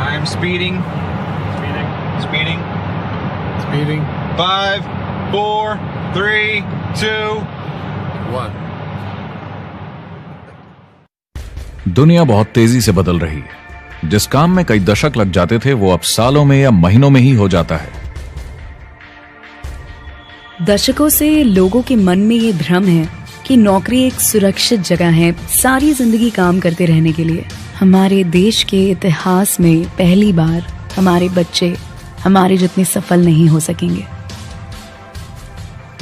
I'm speeding. Speeding. 5, 4, 3, 2, 1. दुनिया बहुत तेजी से बदल रही है। जिस काम में कई दशक लग जाते थे वो अब सालों में या महीनों में ही हो जाता है। दशकों से लोगों के मन में ये भ्रम है कि नौकरी एक सुरक्षित जगह है सारी जिंदगी काम करते रहने के लिए। हमारे देश के इतिहास में पहली बार हमारे बच्चे हमारे जितने सफल नहीं हो सकेंगे।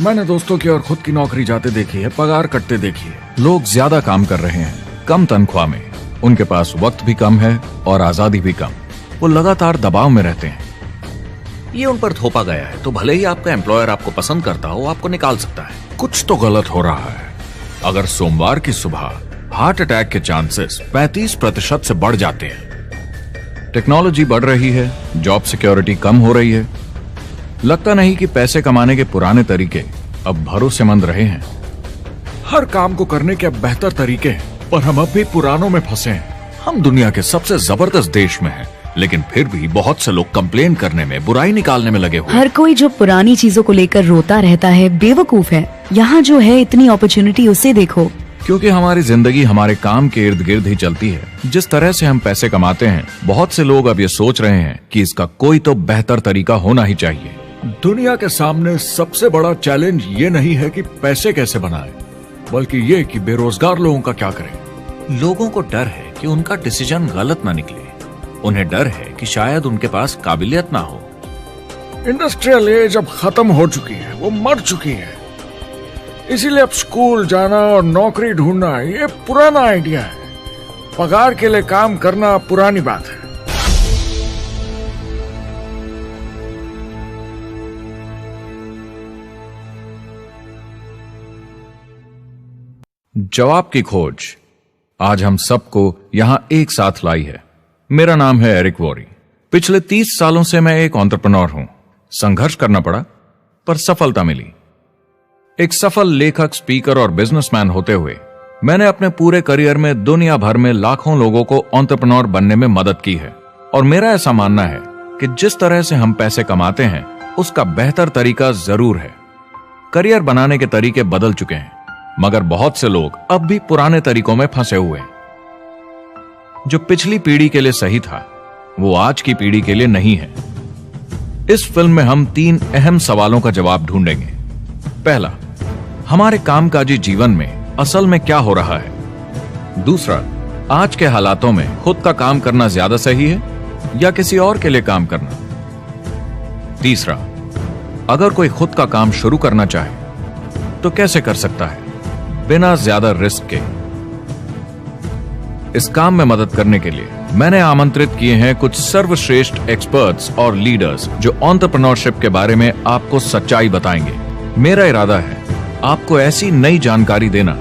मैंने दोस्तों की और खुद की नौकरी जाते देखी है, पगार कटते देखी है। लोग ज्यादा काम कर रहे हैं कम तनख्वाह में, उनके पास वक्त भी कम है और आजादी भी कम। वो लगातार दबाव में रहते हैं। ये उन पर थोपा गया है तो भले ही आपका एम्प्लॉयर आपको पसंद करता हो, आपको निकाल सकता है। कुछ तो गलत हो रहा है। अगर सोमवार की सुबह हार्ट अटैक के चांसेस 35% से बढ़ जाते हैं। टेक्नोलॉजी बढ़ रही है, जॉब सिक्योरिटी कम हो रही है। लगता नहीं कि पैसे कमाने के पुराने तरीके अब भरोसेमंद रहे हैं। हर काम को करने के अब बेहतर तरीके हैं, पर हम अब भी पुरानों में फंसे हैं। हम दुनिया के सबसे जबरदस्त देश में हैं, लेकिन फिर भी बहुत से लोग कंप्लेन करने में, बुराई निकालने में लगे हुए। हर कोई जो पुरानी चीजों को लेकर रोता रहता है बेवकूफ है। यहाँ जो है इतनी अपॉर्चुनिटी उसे देखो। क्योंकि हमारी जिंदगी हमारे काम के इर्द गिर्द ही चलती है। जिस तरह से हम पैसे कमाते हैं, बहुत से लोग अब ये सोच रहे हैं कि इसका कोई तो बेहतर तरीका होना ही चाहिए। दुनिया के सामने सबसे बड़ा चैलेंज ये नहीं है कि पैसे कैसे बनाएं, बल्कि ये कि बेरोजगार लोगों का क्या करें। लोगों को डर है कि उनका डिसीजन गलत ना निकले। उन्हें डर है कि शायद उनके पास काबिलियत ना हो। इंडस्ट्रियल एज अब खत्म हो चुकी है, वो मर चुकी है। इसीलिए अब स्कूल जाना और नौकरी ढूंढना ये पुराना आइडिया है। पगार के लिए काम करना पुरानी बात है। जवाब की खोज आज हम सबको यहां एक साथ लाई है। मेरा नाम है एरिक वॉरी। पिछले 30 सालों से मैं एक एंटरप्रेन्योर हूं। संघर्ष करना पड़ा पर सफलता मिली। एक सफल लेखक, स्पीकर और बिजनेसमैन होते हुए मैंने अपने पूरे करियर में दुनिया भर में लाखों लोगों को एंटरप्रेन्योर बनने में मदद की है। और मेरा ऐसा मानना है कि जिस तरह से हम पैसे कमाते हैं उसका बेहतर तरीका जरूर है। करियर बनाने के तरीके बदल चुके हैं, मगर बहुत से लोग अब भी पुराने तरीकों में फंसे हुए हैं। जो पिछली पीढ़ी के लिए सही था वो आज की पीढ़ी के लिए नहीं है। इस फिल्म में हम 3 अहम सवालों का जवाब ढूंढेंगे। पहला, हमारे कामकाजी जीवन में असल में क्या हो रहा है। दूसरा, आज के हालातों में खुद का काम करना ज्यादा सही है या किसी और के लिए काम करना। तीसरा, अगर कोई खुद का काम शुरू करना चाहे तो कैसे कर सकता है बिना ज्यादा रिस्क के। इस काम में मदद करने के लिए मैंने आमंत्रित किए हैं कुछ सर्वश्रेष्ठ एक्सपर्ट्स और लीडर्स जो एंटरप्रेन्योरशिप के बारे में आपको सच्चाई बताएंगे। मेरा इरादा है आपको ऐसी नई जानकारी देना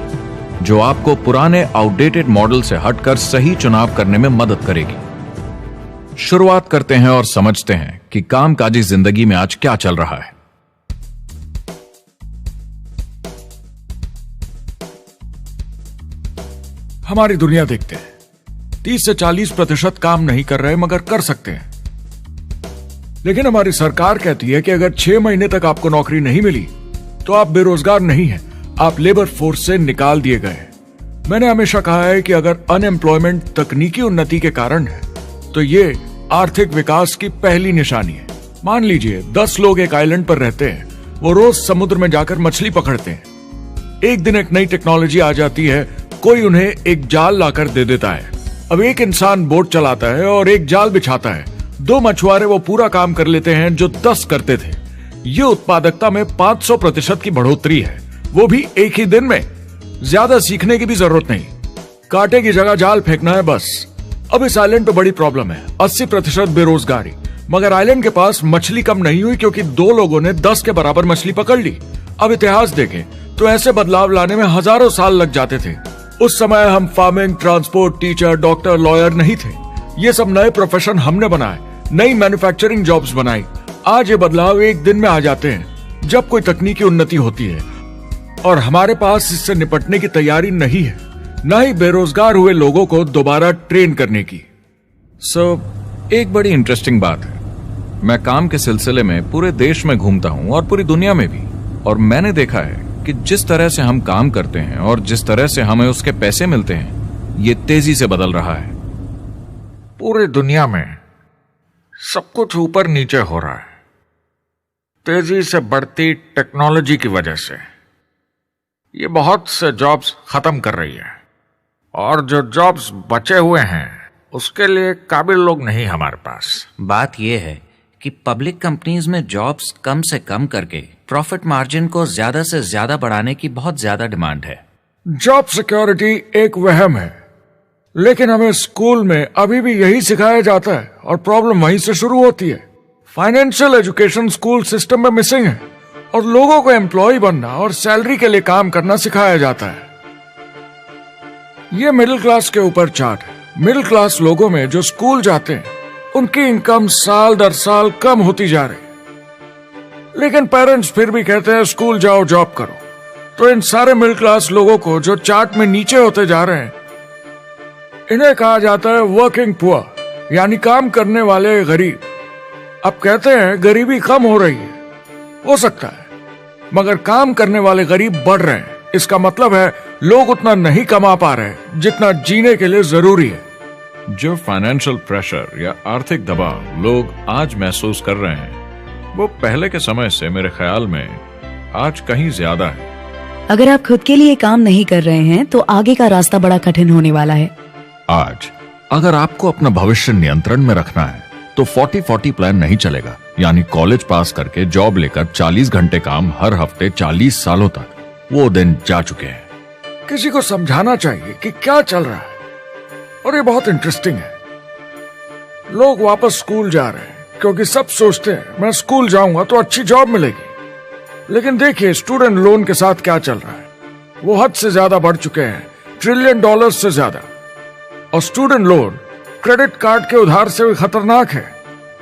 जो आपको पुराने आउटडेटेड मॉडल से हटकर सही चुनाव करने में मदद करेगी। शुरुआत करते हैं और समझते हैं कि कामकाजी जिंदगी में आज क्या चल रहा है। हमारी दुनिया देखते हैं, 30 से 40% काम नहीं कर रहे मगर कर सकते हैं। लेकिन हमारी सरकार कहती है कि अगर 6 महीने तक आपको नौकरी नहीं मिली तो आप बेरोजगार नहीं हैं, आप लेबर फोर्स से निकाल दिए गए। मैंने हमेशा कहा है कि अगर अनएम्प्लॉयमेंट तकनीकी उन्नति के कारण है तो ये आर्थिक विकास की पहली निशानी है। मान लीजिए 10 लोग एक आइलैंड पर रहते हैं, वो रोज समुद्र में जाकर मछली पकड़ते हैं। एक दिन एक नई टेक्नोलॉजी आ जाती है, कोई उन्हें एक जाल लाकर दे देता है। अब एक इंसान बोट चलाता है और एक जाल बिछाता है। 2 मछुआरे वो पूरा काम कर लेते हैं जो 10 करते थे। ये उत्पादकता में 500% की बढ़ोतरी है, वो भी एक ही दिन में। ज्यादा सीखने की भी जरूरत नहीं, कांटे की जगह जाल फेंकना है बस। अब इस आइलैंड पे बड़ी प्रॉब्लम है, 80% बेरोजगारी। मगर आइलैंड के पास मछली कम नहीं हुई क्योंकि 2 लोगों ने 10 के बराबर मछली पकड़ ली। अब इतिहास देखें तो ऐसे बदलाव लाने में हजारों साल लग जाते थे। उस समय हम farming, transport, teacher, doctor, lawyer नहीं थे। ये सब नए प्रोफेशन हमने बनाए, नई मैन्युफैक्चरिंग जॉब्स बनाई। आज ये बदलाव एक दिन में आ जाते हैं जब कोई तकनीकी उन्नति होती है, और हमारे पास इससे निपटने की तैयारी नहीं है, न ही बेरोजगार हुए लोगों को दोबारा ट्रेन करने की। एक बड़ी इंटरेस्टिंग बात है, मैं काम के सिलसिले में पूरे देश में घूमता हूं और पूरी दुनिया में भी, और मैंने देखा है कि जिस तरह से हम काम करते हैं और जिस तरह से हमें उसके पैसे मिलते हैं, ये तेजी से बदल रहा है। पूरी दुनिया में सब कुछ ऊपर नीचे हो रहा है, तेजी से बढ़ती टेक्नोलॉजी की वजह से। ये बहुत से जॉब्स खत्म कर रही है, और जो जॉब्स बचे हुए हैं उसके लिए काबिल लोग नहीं हमारे पास। बात यह है कि पब्लिक कंपनीज में जॉब्स कम से कम करके प्रॉफिट मार्जिन को ज्यादा से ज्यादा बढ़ाने की बहुत ज्यादा डिमांड है। जॉब सिक्योरिटी एक वहम है, लेकिन हमें स्कूल में अभी भी यही सिखाया जाता है और प्रॉब्लम वहीं से शुरू होती है। फाइनेंशियल एजुकेशन स्कूल सिस्टम में मिसिंग है और लोगों को एम्प्लॉय बनना और सैलरी के लिए काम करना सिखाया जाता है। ये मिडिल क्लास के ऊपर चार्ट है। मिडिल क्लास लोगों में जो स्कूल जाते हैं उनकी इनकम साल दर साल कम होती जा रही, लेकिन पेरेंट्स फिर भी कहते हैं स्कूल जाओ, जॉब करो। तो इन सारे मिडिल क्लास लोगों को जो चार्ट में नीचे होते जा रहे हैं, इन्हें कहा जाता है वर्किंग पुअर, यानी काम करने वाले गरीब। अब कहते हैं गरीबी कम हो रही है, हो सकता है, मगर काम करने वाले गरीब बढ़ रहे हैं। इसका मतलब है लोग उतना नहीं कमा पा रहे जितना जीने के लिए जरूरी है। जो फाइनेंशियल प्रेशर या आर्थिक दबाव लोग आज महसूस कर रहे हैं, वो पहले के समय से मेरे ख्याल में आज कहीं ज्यादा है। अगर आप खुद के लिए काम नहीं कर रहे हैं तो आगे का रास्ता बड़ा कठिन होने वाला है। आज अगर आपको अपना भविष्य नियंत्रण में रखना है तो 40-40 प्लान नहीं चलेगा, यानी कॉलेज पास करके जॉब लेकर 40 घंटे काम हर हफ्ते 40 सालों तक, वो दिन जा चुके हैं। किसी को समझाना चाहिए कि क्या चल रहा है, और ये बहुत इंटरेस्टिंग है। लोग वापस स्कूल जा रहे हैं क्योंकि सब सोचते हैं मैं स्कूल जाऊंगा तो अच्छी जॉब मिलेगी। लेकिन देखिए स्टूडेंट लोन के साथ क्या चल रहा है, वो हद से ज्यादा बढ़ चुके हैं, $1 ट्रिलियन से ज्यादा। और स्टूडेंट लोन क्रेडिट कार्ड के उधार से भी खतरनाक है।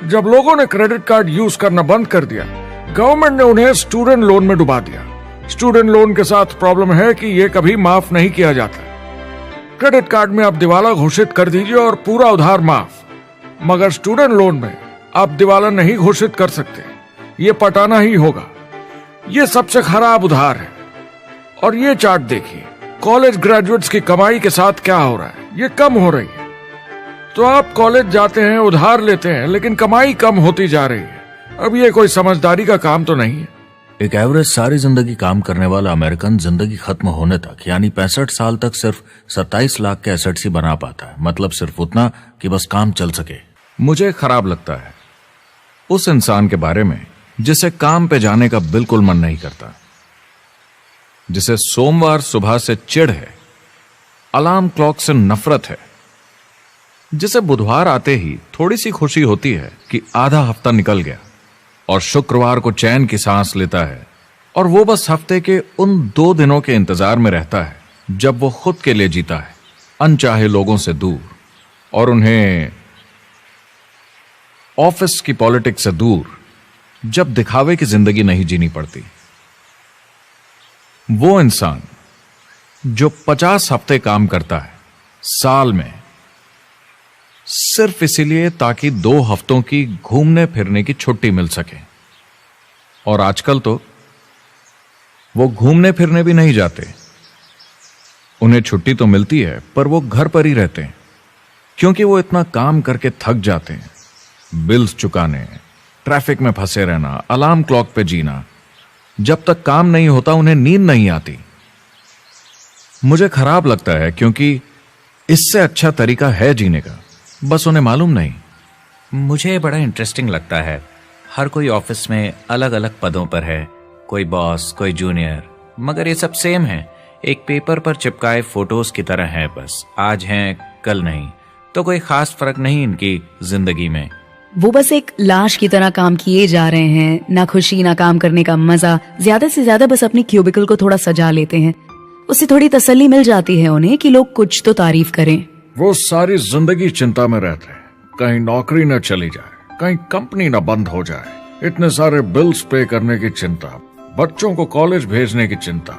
जब लोगों ने क्रेडिट कार्ड यूज करना बंद कर दिया, गवर्नमेंट ने उन्हें स्टूडेंट लोन में डुबा दिया। स्टूडेंट लोन के साथ प्रॉब्लम है कि यह कभी माफ नहीं किया जाता। क्रेडिट कार्ड में आप दिवाला घोषित कर दीजिए और पूरा उधार माफ, मगर स्टूडेंट लोन में आप दिवाला नहीं घोषित कर सकते, ये पटाना ही होगा। ये सबसे खराब उधार है। और ये चार्ट देखिए, कॉलेज ग्रेजुएट्स की कमाई के साथ क्या हो रहा है, ये कम हो रही है। तो आप कॉलेज जाते हैं, उधार लेते हैं, लेकिन कमाई कम होती जा रही है। अब ये कोई समझदारी का काम तो नहीं है। एक एवरेज सारी जिंदगी काम करने वाला अमेरिकन जिंदगी खत्म होने तक, यानी 65 साल तक सिर्फ 27 लाख के एसेट्स ही बना पाता है। मतलब सिर्फ उतना कि बस काम चल सके। मुझे खराब लगता है उस इंसान के बारे में जिसे काम पे जाने का बिल्कुल मन नहीं करता, जिसे सोमवार सुबह से चिढ़ है, अलार्म क्लॉक से नफरत है, जिसे बुधवार आते ही थोड़ी सी खुशी होती है कि आधा हफ्ता निकल गया, और शुक्रवार को चैन की सांस लेता है, और वो बस हफ्ते के उन 2 दिनों के इंतजार में रहता है जब वो खुद के लिए जीता है, अनचाहे लोगों से दूर, और उन्हें ऑफिस की पॉलिटिक्स से दूर, जब दिखावे की जिंदगी नहीं जीनी पड़ती। वो इंसान जो 50 हफ्ते काम करता है साल में, सिर्फ इसीलिए ताकि 2 हफ्तों की घूमने फिरने की छुट्टी मिल सके। और आजकल तो वो घूमने फिरने भी नहीं जाते। उन्हें छुट्टी तो मिलती है पर वो घर पर ही रहते हैं, क्योंकि वो इतना काम करके थक जाते हैं। बिल्स चुकाने, ट्रैफिक में फंसे रहना, अलार्म क्लॉक पे जीना, जब तक काम नहीं होता उन्हें नींद नहीं आती। मुझे खराब लगता है क्योंकि इससे अच्छा तरीका है जीने का, बस उन्हें मालूम नहीं। मुझे बड़ा इंटरेस्टिंग लगता है, हर कोई ऑफिस में अलग अलग पदों पर है, कोई बॉस, कोई जूनियर, मगर ये सब सेम है, एक पेपर पर चिपकाए फोटोज की तरह है। बस आज हैं कल नहीं, तो कोई खास फर्क नहीं इनकी जिंदगी में। वो बस एक लाश की तरह काम किए जा रहे हैं, ना खुशी ना काम करने का मजा। ज्यादा से ज्यादा बस अपनी क्यूबिकल को थोड़ा सजा लेते हैं, उससे थोड़ी तसल्ली मिल जाती है उन्हें कि लोग कुछ तो तारीफ करें। वो सारी जिंदगी चिंता में रहते हैं, कहीं नौकरी न चली जाए, कहीं कंपनी न बंद हो जाए, इतने सारे बिल्स पे करने की चिंता, बच्चों को कॉलेज भेजने की चिंता,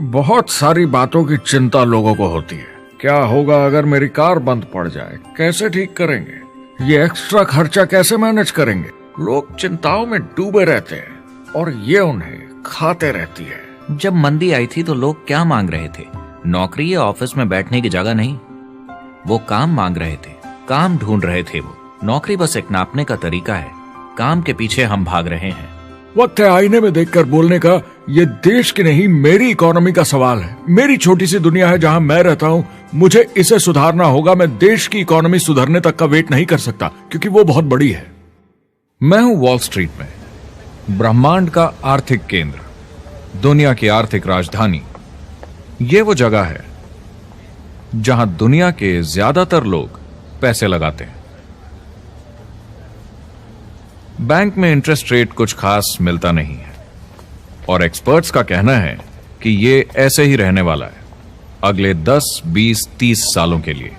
बहुत सारी बातों की चिंता लोगों को होती है। क्या होगा अगर मेरी कार बंद पड़ जाए, कैसे ठीक करेंगे, ये एक्स्ट्रा खर्चा कैसे मैनेज करेंगे? लोग चिंताओं में डूबे रहते हैं और ये उन्हें खाते रहती है। जब मंदी आई थी तो लोग क्या मांग रहे थे? नौकरी या ऑफिस में बैठने की जगह नहीं, वो काम मांग रहे थे, काम ढूंढ रहे थे। वो नौकरी बस एक नापने का तरीका है, काम के पीछे हम भाग रहे हैं। वक्त है आईने में देखकर बोलने का। ये देश की नहीं, मेरी इकोनॉमी का सवाल है। मेरी छोटी सी दुनिया है जहां मैं रहता हूं, मुझे इसे सुधारना होगा। मैं देश की इकोनॉमी सुधरने तक का वेट नहीं कर सकता, क्योंकि वो बहुत बड़ी है। मैं हूं वॉल स्ट्रीट में, ब्रह्मांड का आर्थिक केंद्र, दुनिया की आर्थिक राजधानी। ये वो जगह है जहां दुनिया के ज्यादातर लोग पैसे लगाते हैं। बैंक में इंटरेस्ट रेट कुछ खास मिलता नहीं है और एक्सपर्ट्स का कहना है कि ये ऐसे ही रहने वाला है अगले 10, 20, 30 सालों के लिए।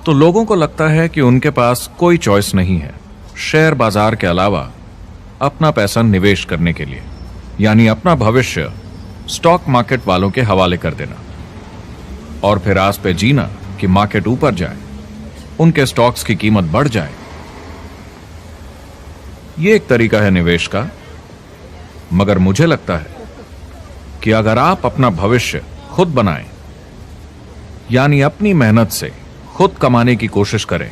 तो लोगों को लगता है कि उनके पास कोई चॉइस नहीं है शेयर बाजार के अलावा अपना पैसा निवेश करने के लिए, यानी अपना भविष्य स्टॉक मार्केट वालों के हवाले कर देना और फिर आस पे जीना कि मार्केट ऊपर जाए, उनके स्टॉक्स की कीमत बढ़ जाए। ये एक तरीका है निवेश का, मगर मुझे लगता है कि अगर आप अपना भविष्य खुद बनाएं, यानी अपनी मेहनत से खुद कमाने की कोशिश करें,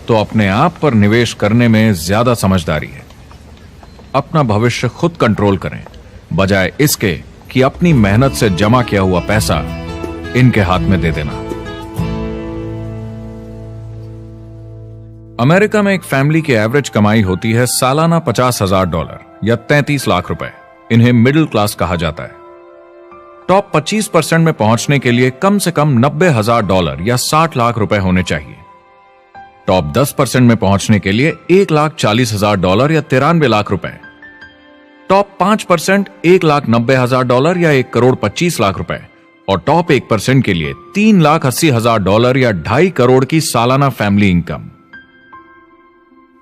तो अपने आप पर निवेश करने में ज्यादा समझदारी है। अपना भविष्य खुद कंट्रोल करें, बजाय इसके कि अपनी मेहनत से जमा किया हुआ पैसा इनके हाथ में दे देना। अमेरिका में एक फैमिली की एवरेज कमाई होती है सालाना $50,000 या 33 लाख रुपए। इन्हें मिडिल क्लास कहा जाता है। टॉप 25% में पहुंचने के लिए कम से कम $90,000 या 60 लाख रुपए होने चाहिए। टॉप 10% में पहुंचने के लिए $1,40,000 या 93 लाख रुपए। टॉप 5% $1,90,000 या 1,25 लाख रुपए और टॉप 1% के लिए $3,80,000 या 2.5 करोड़ की सालाना फैमिली इनकम।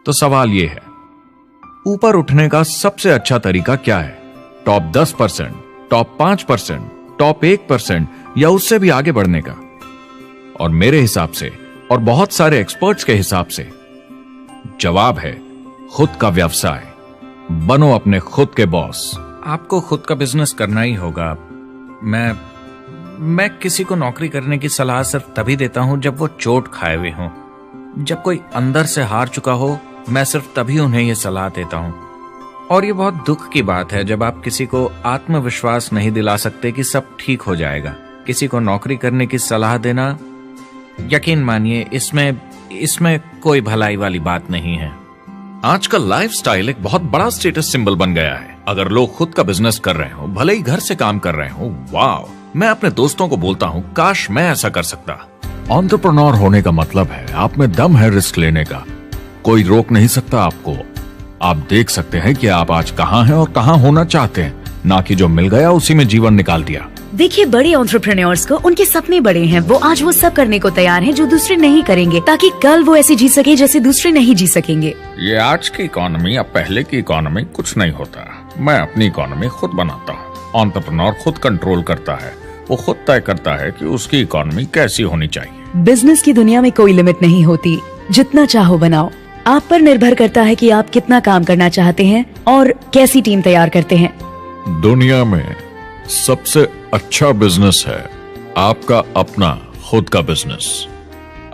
तो सवाल यह है, ऊपर उठने का सबसे अच्छा तरीका क्या है? टॉप 10%, टॉप 5%, टॉप 1% या उससे भी आगे बढ़ने का? और मेरे हिसाब से और बहुत सारे एक्सपर्ट्स के हिसाब से जवाब है खुद का व्यवसाय। बनो अपने खुद के बॉस। आपको खुद का बिजनेस करना ही होगा। मैं किसी को नौकरी करने की सलाह सिर्फ तभी देता हूं जब वो चोट खाए हुए हों। जब कोई अंदर से हार चुका हो, मैं सिर्फ तभी उन्हें यह सलाह देता हूं। और ये बहुत दुख की बात है जब आप किसी को आत्मविश्वास नहीं दिला सकते कि सब ठीक हो जाएगा। किसी को नौकरी करने की सलाह देना, यकीन मानिए, इसमें कोई भलाई वाली बात नहीं है। आजकल लाइफस्टाइल एक बहुत बड़ा स्टेटस सिंबल बन गया है। अगर लोग खुद का बिजनेस कर रहे हो, भले ही घर से काम कर रहे हो, वाह! मैं अपने दोस्तों को बोलता हूं, काश मैं ऐसा कर सकता। एंटरप्रेन्योर होने का मतलब है आप में दम है रिस्क लेने का। कोई रोक नहीं सकता आपको। आप देख सकते हैं कि आप आज कहां हैं और कहां होना चाहते हैं, ना कि जो मिल गया उसी में जीवन निकाल दिया। देखिए, बड़े एंटरप्रेन्योर्स को उनके सपने बड़े हैं। वो आज वो सब करने को तैयार हैं जो दूसरे नहीं करेंगे, ताकि कल वो ऐसे जी सके जैसे दूसरे नहीं जी सकेंगे। ये आज की इकोनॉमी अब पहले की इकोनॉमी कुछ नहीं होता। मैं अपनी इकोनॉमी खुद बनाता हूँ। एंटरप्रेन्योर खुद कंट्रोल करता है। वो खुद तय करता है कि उसकी इकोनॉमी कैसी होनी चाहिए। बिजनेस की दुनिया में कोई लिमिट नहीं होती। जितना चाहो बनाओ। आप पर निर्भर करता है कि आप कितना काम करना चाहते हैं और कैसी टीम तैयार करते हैं। दुनिया में सबसे अच्छा बिजनेस है आपका अपना खुद का बिजनेस।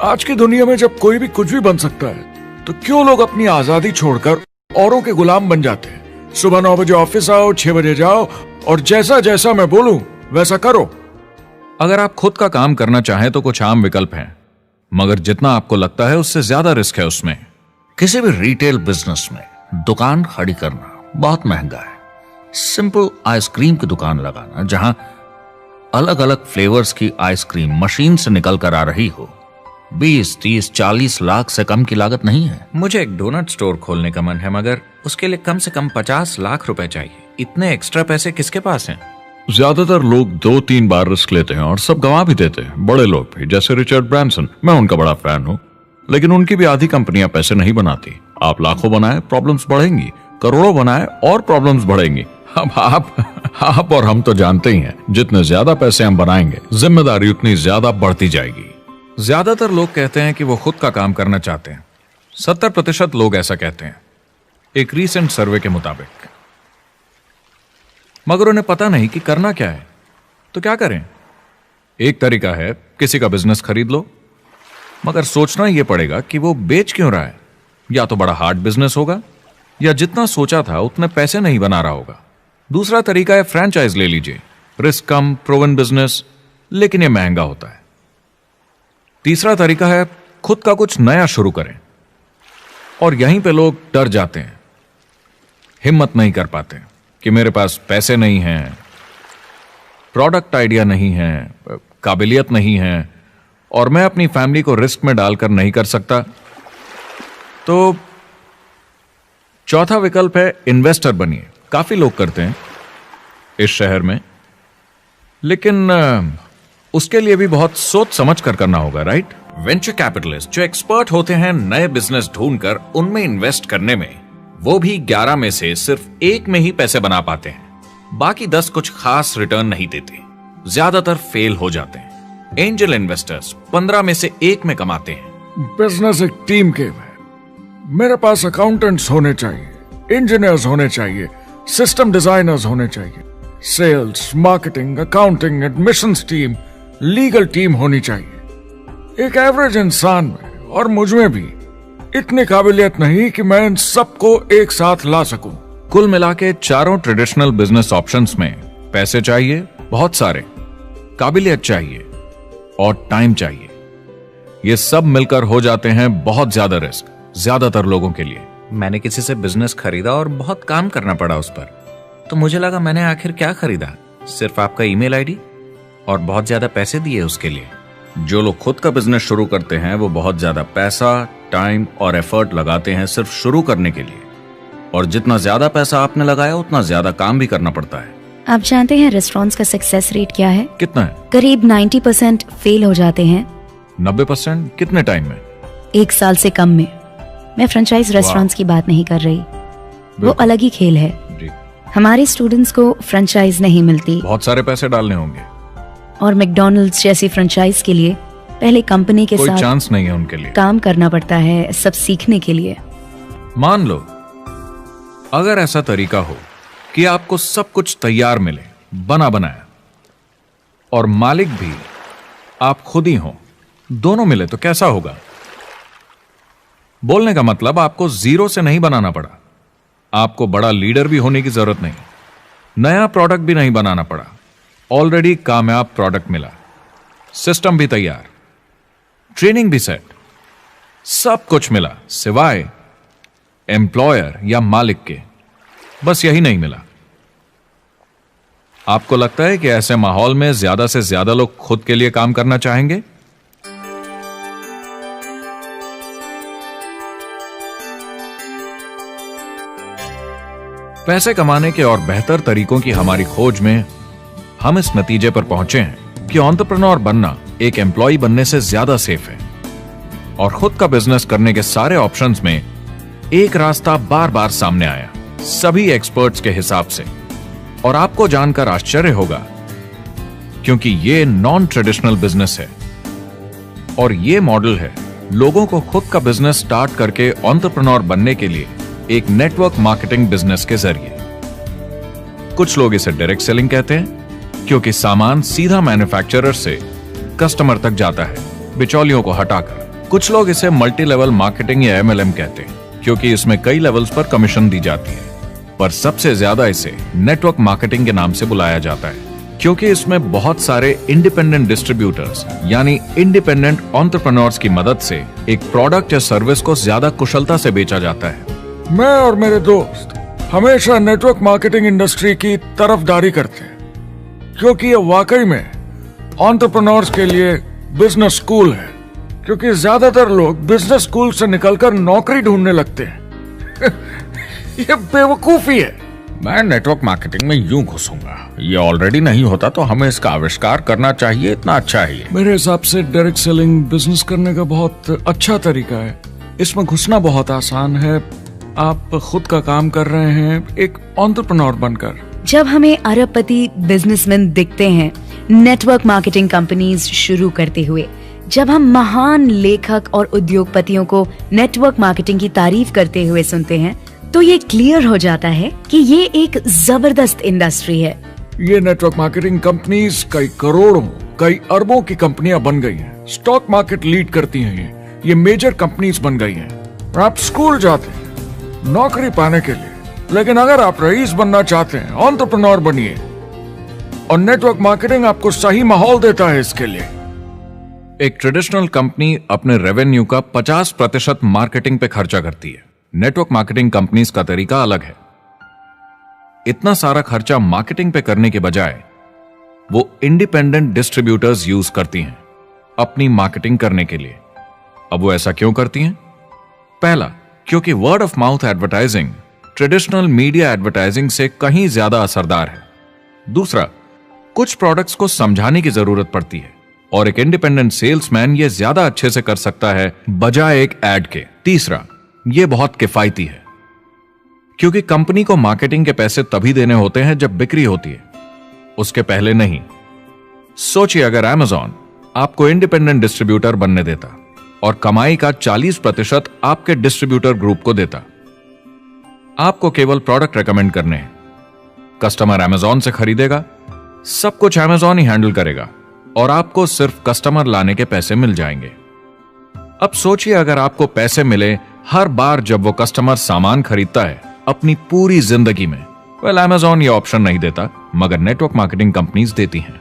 आज की दुनिया में जब कोई भी कुछ भी बन सकता है, तो क्यों लोग अपनी आजादी छोड़कर औरों के गुलाम बन जाते हैं? सुबह 9 बजे ऑफिस आओ, 6 बजे जाओ और जैसा जैसा मैं बोलूं वैसा करो। अगर आप खुद का काम करना चाहें तो कुछ आम विकल्प हैं, मगर जितना आपको लगता है उससे ज्यादा रिस्क है उसमें। किसी भी रिटेल बिजनेस में दुकान खड़ी करना बहुत महंगा है। सिंपल आइसक्रीम की दुकान लगाना जहां अलग अलग फ्लेवर्स की आइसक्रीम मशीन से निकल कर आ रही हो, 20, 30, 40 लाख से कम की लागत नहीं है। मुझे एक डोनट स्टोर खोलने का मन है, मगर उसके लिए कम से कम 50 लाख रुपए चाहिए। इतने एक्स्ट्रा पैसे किसके पास हैं? ज्यादातर लोग 2-3 बार रिस्क लेते हैं और सब गंवा भी देते हैं। बड़े लोग भी, जैसे रिचर्ड ब्रांसन। मैं उनका बड़ा फैन हूं, लेकिन उनकी भी आधी कंपनियां पैसे नहीं बनाती। आप लाखों बनाए, प्रॉब्लम्स बढ़ेंगी। करोड़ों बनाए और प्रॉब्लम्स बढ़ेंगी। अब आप और हम तो जानते ही हैं, जितने ज्यादा पैसे हम बनाएंगे, जिम्मेदारी उतनी ज्यादा बढ़ती जाएगी। ज्यादातर लोग कहते हैं कि वो खुद का काम करना चाहते हैं। 70% लोग ऐसा कहते हैं, एक रीसेंट सर्वे के मुताबिक। मगर उन्हें पता नहीं कि करना क्या है। तो क्या करें? एक तरीका है किसी का बिजनेस खरीद लो, मगर सोचना यह पड़ेगा कि वो बेच क्यों रहा है। या तो बड़ा हार्ड बिजनेस होगा, या जितना सोचा था उतने पैसे नहीं बना रहा होगा। दूसरा तरीका है फ्रेंचाइज ले लीजिए, रिस्क कम, प्रूवन बिजनेस, लेकिन यह महंगा होता है। तीसरा तरीका है खुद का कुछ नया शुरू करें, और यहीं पे लोग डर जाते हैं, हिम्मत नहीं कर पाते कि मेरे पास पैसे नहीं हैं, प्रोडक्ट आइडिया नहीं है, काबिलियत नहीं है, और मैं अपनी फैमिली को रिस्क में डालकर नहीं कर सकता। तो चौथा विकल्प है इन्वेस्टर बनिए। काफी लोग करते हैं इस शहर में, लेकिन उसके लिए भी बहुत सोच समझ कर करना होगा, राइट? वेंचर कैपिटलिस्ट जो एक्सपर्ट होते हैं नए बिजनेस ढूंढकर उनमें इन्वेस्ट करने में, वो भी 11 में से सिर्फ 1 में ही पैसे बना पाते हैं। बाकी 10 कुछ खास रिटर्न नहीं देते, ज्यादातर फेल हो जाते हैं। एंजल इन्वेस्टर्स 15 में से 1 में कमाते हैं। बिजनेस एक टीम गेम है। मेरे पास अकाउंटेंट्स होने चाहिए, इंजीनियर्स होने चाहिए, सिस्टम डिजाइनर्स होने चाहिए, sales, marketing, accounting, admissions team, legal team होनी चाहिए। एक एवरेज इंसान में और मुझ में भी इतनी काबिलियत नहीं कि मैं इन सबको एक साथ ला सकूं। कुल मिला के चारों ट्रेडिशनल बिजनेस ऑप्शंस में पैसे चाहिए बहुत सारे, काबिलियत चाहिए और टाइम चाहिए। ये सब मिलकर हो जाते हैं बहुत ज्यादा रिस्क ज्यादातर लोगों के लिए। मैंने किसी से बिजनेस खरीदा और बहुत काम करना पड़ा उस पर। तो मुझे लगा मैंने आखिर क्या खरीदा, सिर्फ आपका ईमेल आईडी, और बहुत ज्यादा पैसे दिए उसके लिए। जो लोग खुद का बिजनेस शुरू करते हैं वो बहुत ज्यादा पैसा, टाइम और एफर्ट लगाते हैं सिर्फ शुरू करने के लिए, और जितना ज्यादा पैसा आपने लगाया उतना ज्यादा काम भी करना पड़ता है। आप जानते हैं रेस्टोरेंट्स का सक्सेस रेट क्या है? कितना है? करीब 90% फेल हो जाते हैं। 90%? कितने टाइम में? 1 साल से कम में। मैं फ्रेंचाइज रेस्टोरेंट्स की बात नहीं कर रही, वो अलग ही खेल है। जी। हमारे स्टूडेंट्स को फ्रेंचाइज नहीं मिलती, बहुत सारे पैसे डालने होंगे, और मैकडॉनल्ड्स जैसी फ्रेंचाइज के लिए पहले कंपनी के कोई साथ चांस नहीं है उनके लिए। काम करना पड़ता है सब सीखने के लिए। मान लो अगर ऐसा तरीका हो कि आपको सब कुछ तैयार मिले, बना बनाया, और मालिक भी आप खुद ही हो, दोनों मिले, तो कैसा होगा? बोलने का मतलब आपको जीरो से नहीं बनाना पड़ा, आपको बड़ा लीडर भी होने की जरूरत नहीं, नया प्रोडक्ट भी नहीं बनाना पड़ा, ऑलरेडी कामयाब प्रोडक्ट मिला, सिस्टम भी तैयार, ट्रेनिंग भी सेट, सब कुछ मिला सिवाय एम्प्लॉयर या मालिक के। बस यही नहीं मिला। आपको लगता है कि ऐसे माहौल में ज्यादा से ज्यादा लोग खुद के लिए काम करना चाहेंगे? पैसे कमाने के और बेहतर तरीकों की हमारी खोज में हम इस नतीजे पर पहुंचे हैं कि एंटरप्रेन्योर बनना एक एम्प्लॉय बनने से ज्यादा सेफ है, और खुद का बिजनेस करने के सारे ऑप्शंस में एक रास्ता बार बार सामने आया सभी एक्सपर्ट्स के हिसाब से। और आपको जानकर आश्चर्य होगा, क्योंकि ये नॉन ट्रेडिशनल बिजनेस है, और ये मॉडल है लोगों को खुद का बिजनेस स्टार्ट करके एंटरप्रेन्योर बनने के लिए एक नेटवर्क मार्केटिंग बिजनेस के जरिए। कुछ लोग इसे डायरेक्ट सेलिंग कहते हैं, क्योंकि सामान सीधा मैन्युफैक्चरर से कस्टमर तक जाता है बिचौलियों को हटाकर। कुछ लोग इसे मल्टी लेवल मार्केटिंग या MLM कहते हैं, क्योंकि इसमें कई लेवल्स पर कमीशन दी जाती है। पर सबसे ज्यादा इसे नेटवर्क मार्केटिंग के नाम से बुलाया जाता है, क्योंकि इसमें बहुत सारे इंडिपेंडेंट डिस्ट्रीब्यूटर्स यानी इंडिपेंडेंट एंटरप्रेन्योर्स की मदद से एक प्रोडक्ट या सर्विस को ज्यादा कुशलता से बेचा जाता है। मैं और मेरे दोस्त हमेशा नेटवर्क मार्केटिंग इंडस्ट्री की तरफदारी करते हैं, क्योंकि ये वाकई में एंटरप्रेन्योर्स के लिए बिजनेस स्कूल है। क्योंकि ज्यादातर लोग बिजनेस स्कूल से निकलकर नौकरी ढूंढने लगते हैं। ये बेवकूफी है। मैं नेटवर्क मार्केटिंग में यूं घुसूंगा, ये ऑलरेडी नहीं होता तो हमें इसका आविष्कार करना चाहिए, इतना अच्छा है ये। मेरे हिसाब से डायरेक्ट सेलिंग बिजनेस करने का बहुत अच्छा तरीका है। इसमें घुसना बहुत आसान है। आप खुद का काम कर रहे हैं एक एंटरप्रेन्योर बनकर। जब हमें अरबपति बिजनेसमैन दिखते हैं नेटवर्क मार्केटिंग कंपनीज शुरू करते हुए, जब हम महान लेखक और उद्योगपतियों को नेटवर्क मार्केटिंग की तारीफ करते हुए सुनते हैं तो ये क्लियर हो जाता है कि ये एक जबरदस्त इंडस्ट्री है। ये नेटवर्क मार्केटिंग कंपनीज कई करोड़ों, कई अरबों की कंपनियां बन गई हैं। स्टॉक मार्केट लीड करती हैं ये मेजर कंपनीज बन गई हैं। आप स्कूल जाते हैं नौकरी पाने के लिए, लेकिन अगर आप रईस बनना चाहते हैं, एंटरप्रेन्योर बनिए, और नेटवर्क मार्केटिंग आपको सही माहौल देता है इसके लिए। एक ट्रेडिशनल कंपनी अपने रेवेन्यू का 50% मार्केटिंग पे खर्चा करती है। नेटवर्क मार्केटिंग कंपनीज का तरीका अलग है। इतना सारा खर्चा मार्केटिंग पे करने के बजाय वो इंडिपेंडेंट डिस्ट्रीब्यूटर्स यूज करती हैं अपनी मार्केटिंग करने के लिए। अब वो ऐसा क्यों करती हैं? पहला, क्योंकि word of mouth advertising traditional media advertising से कहीं ज्यादा असरदार है। दूसरा, कुछ प्रोडक्ट्स को समझाने की जरूरत पड़ती है और एक इंडिपेंडेंट सेल्समैन ये ज्यादा अच्छे से कर सकता है बजाय एक एड के। तीसरा, ये बहुत किफायती है क्योंकि कंपनी को मार्केटिंग के पैसे तभी देने होते हैं जब बिक्री होती है, उसके पहले नहीं। सोचिए अगर Amazon आपको इंडिपेंडेंट डिस्ट्रीब्यूटर बनने देता और कमाई का 40% आपके डिस्ट्रीब्यूटर ग्रुप को देता। आपको केवल प्रोडक्ट रेकमेंड करने हैं, कस्टमर Amazon से खरीदेगा, सब कुछ Amazon ही हैंडल करेगा और आपको सिर्फ कस्टमर लाने के पैसे मिल जाएंगे। अब सोचिए अगर आपको पैसे मिले हर बार जब वो कस्टमर सामान खरीदता है अपनी पूरी जिंदगी में। वेल, Amazon ये ऑप्शन नहीं देता, मगर नेटवर्क मार्केटिंग कंपनीज देती हैं।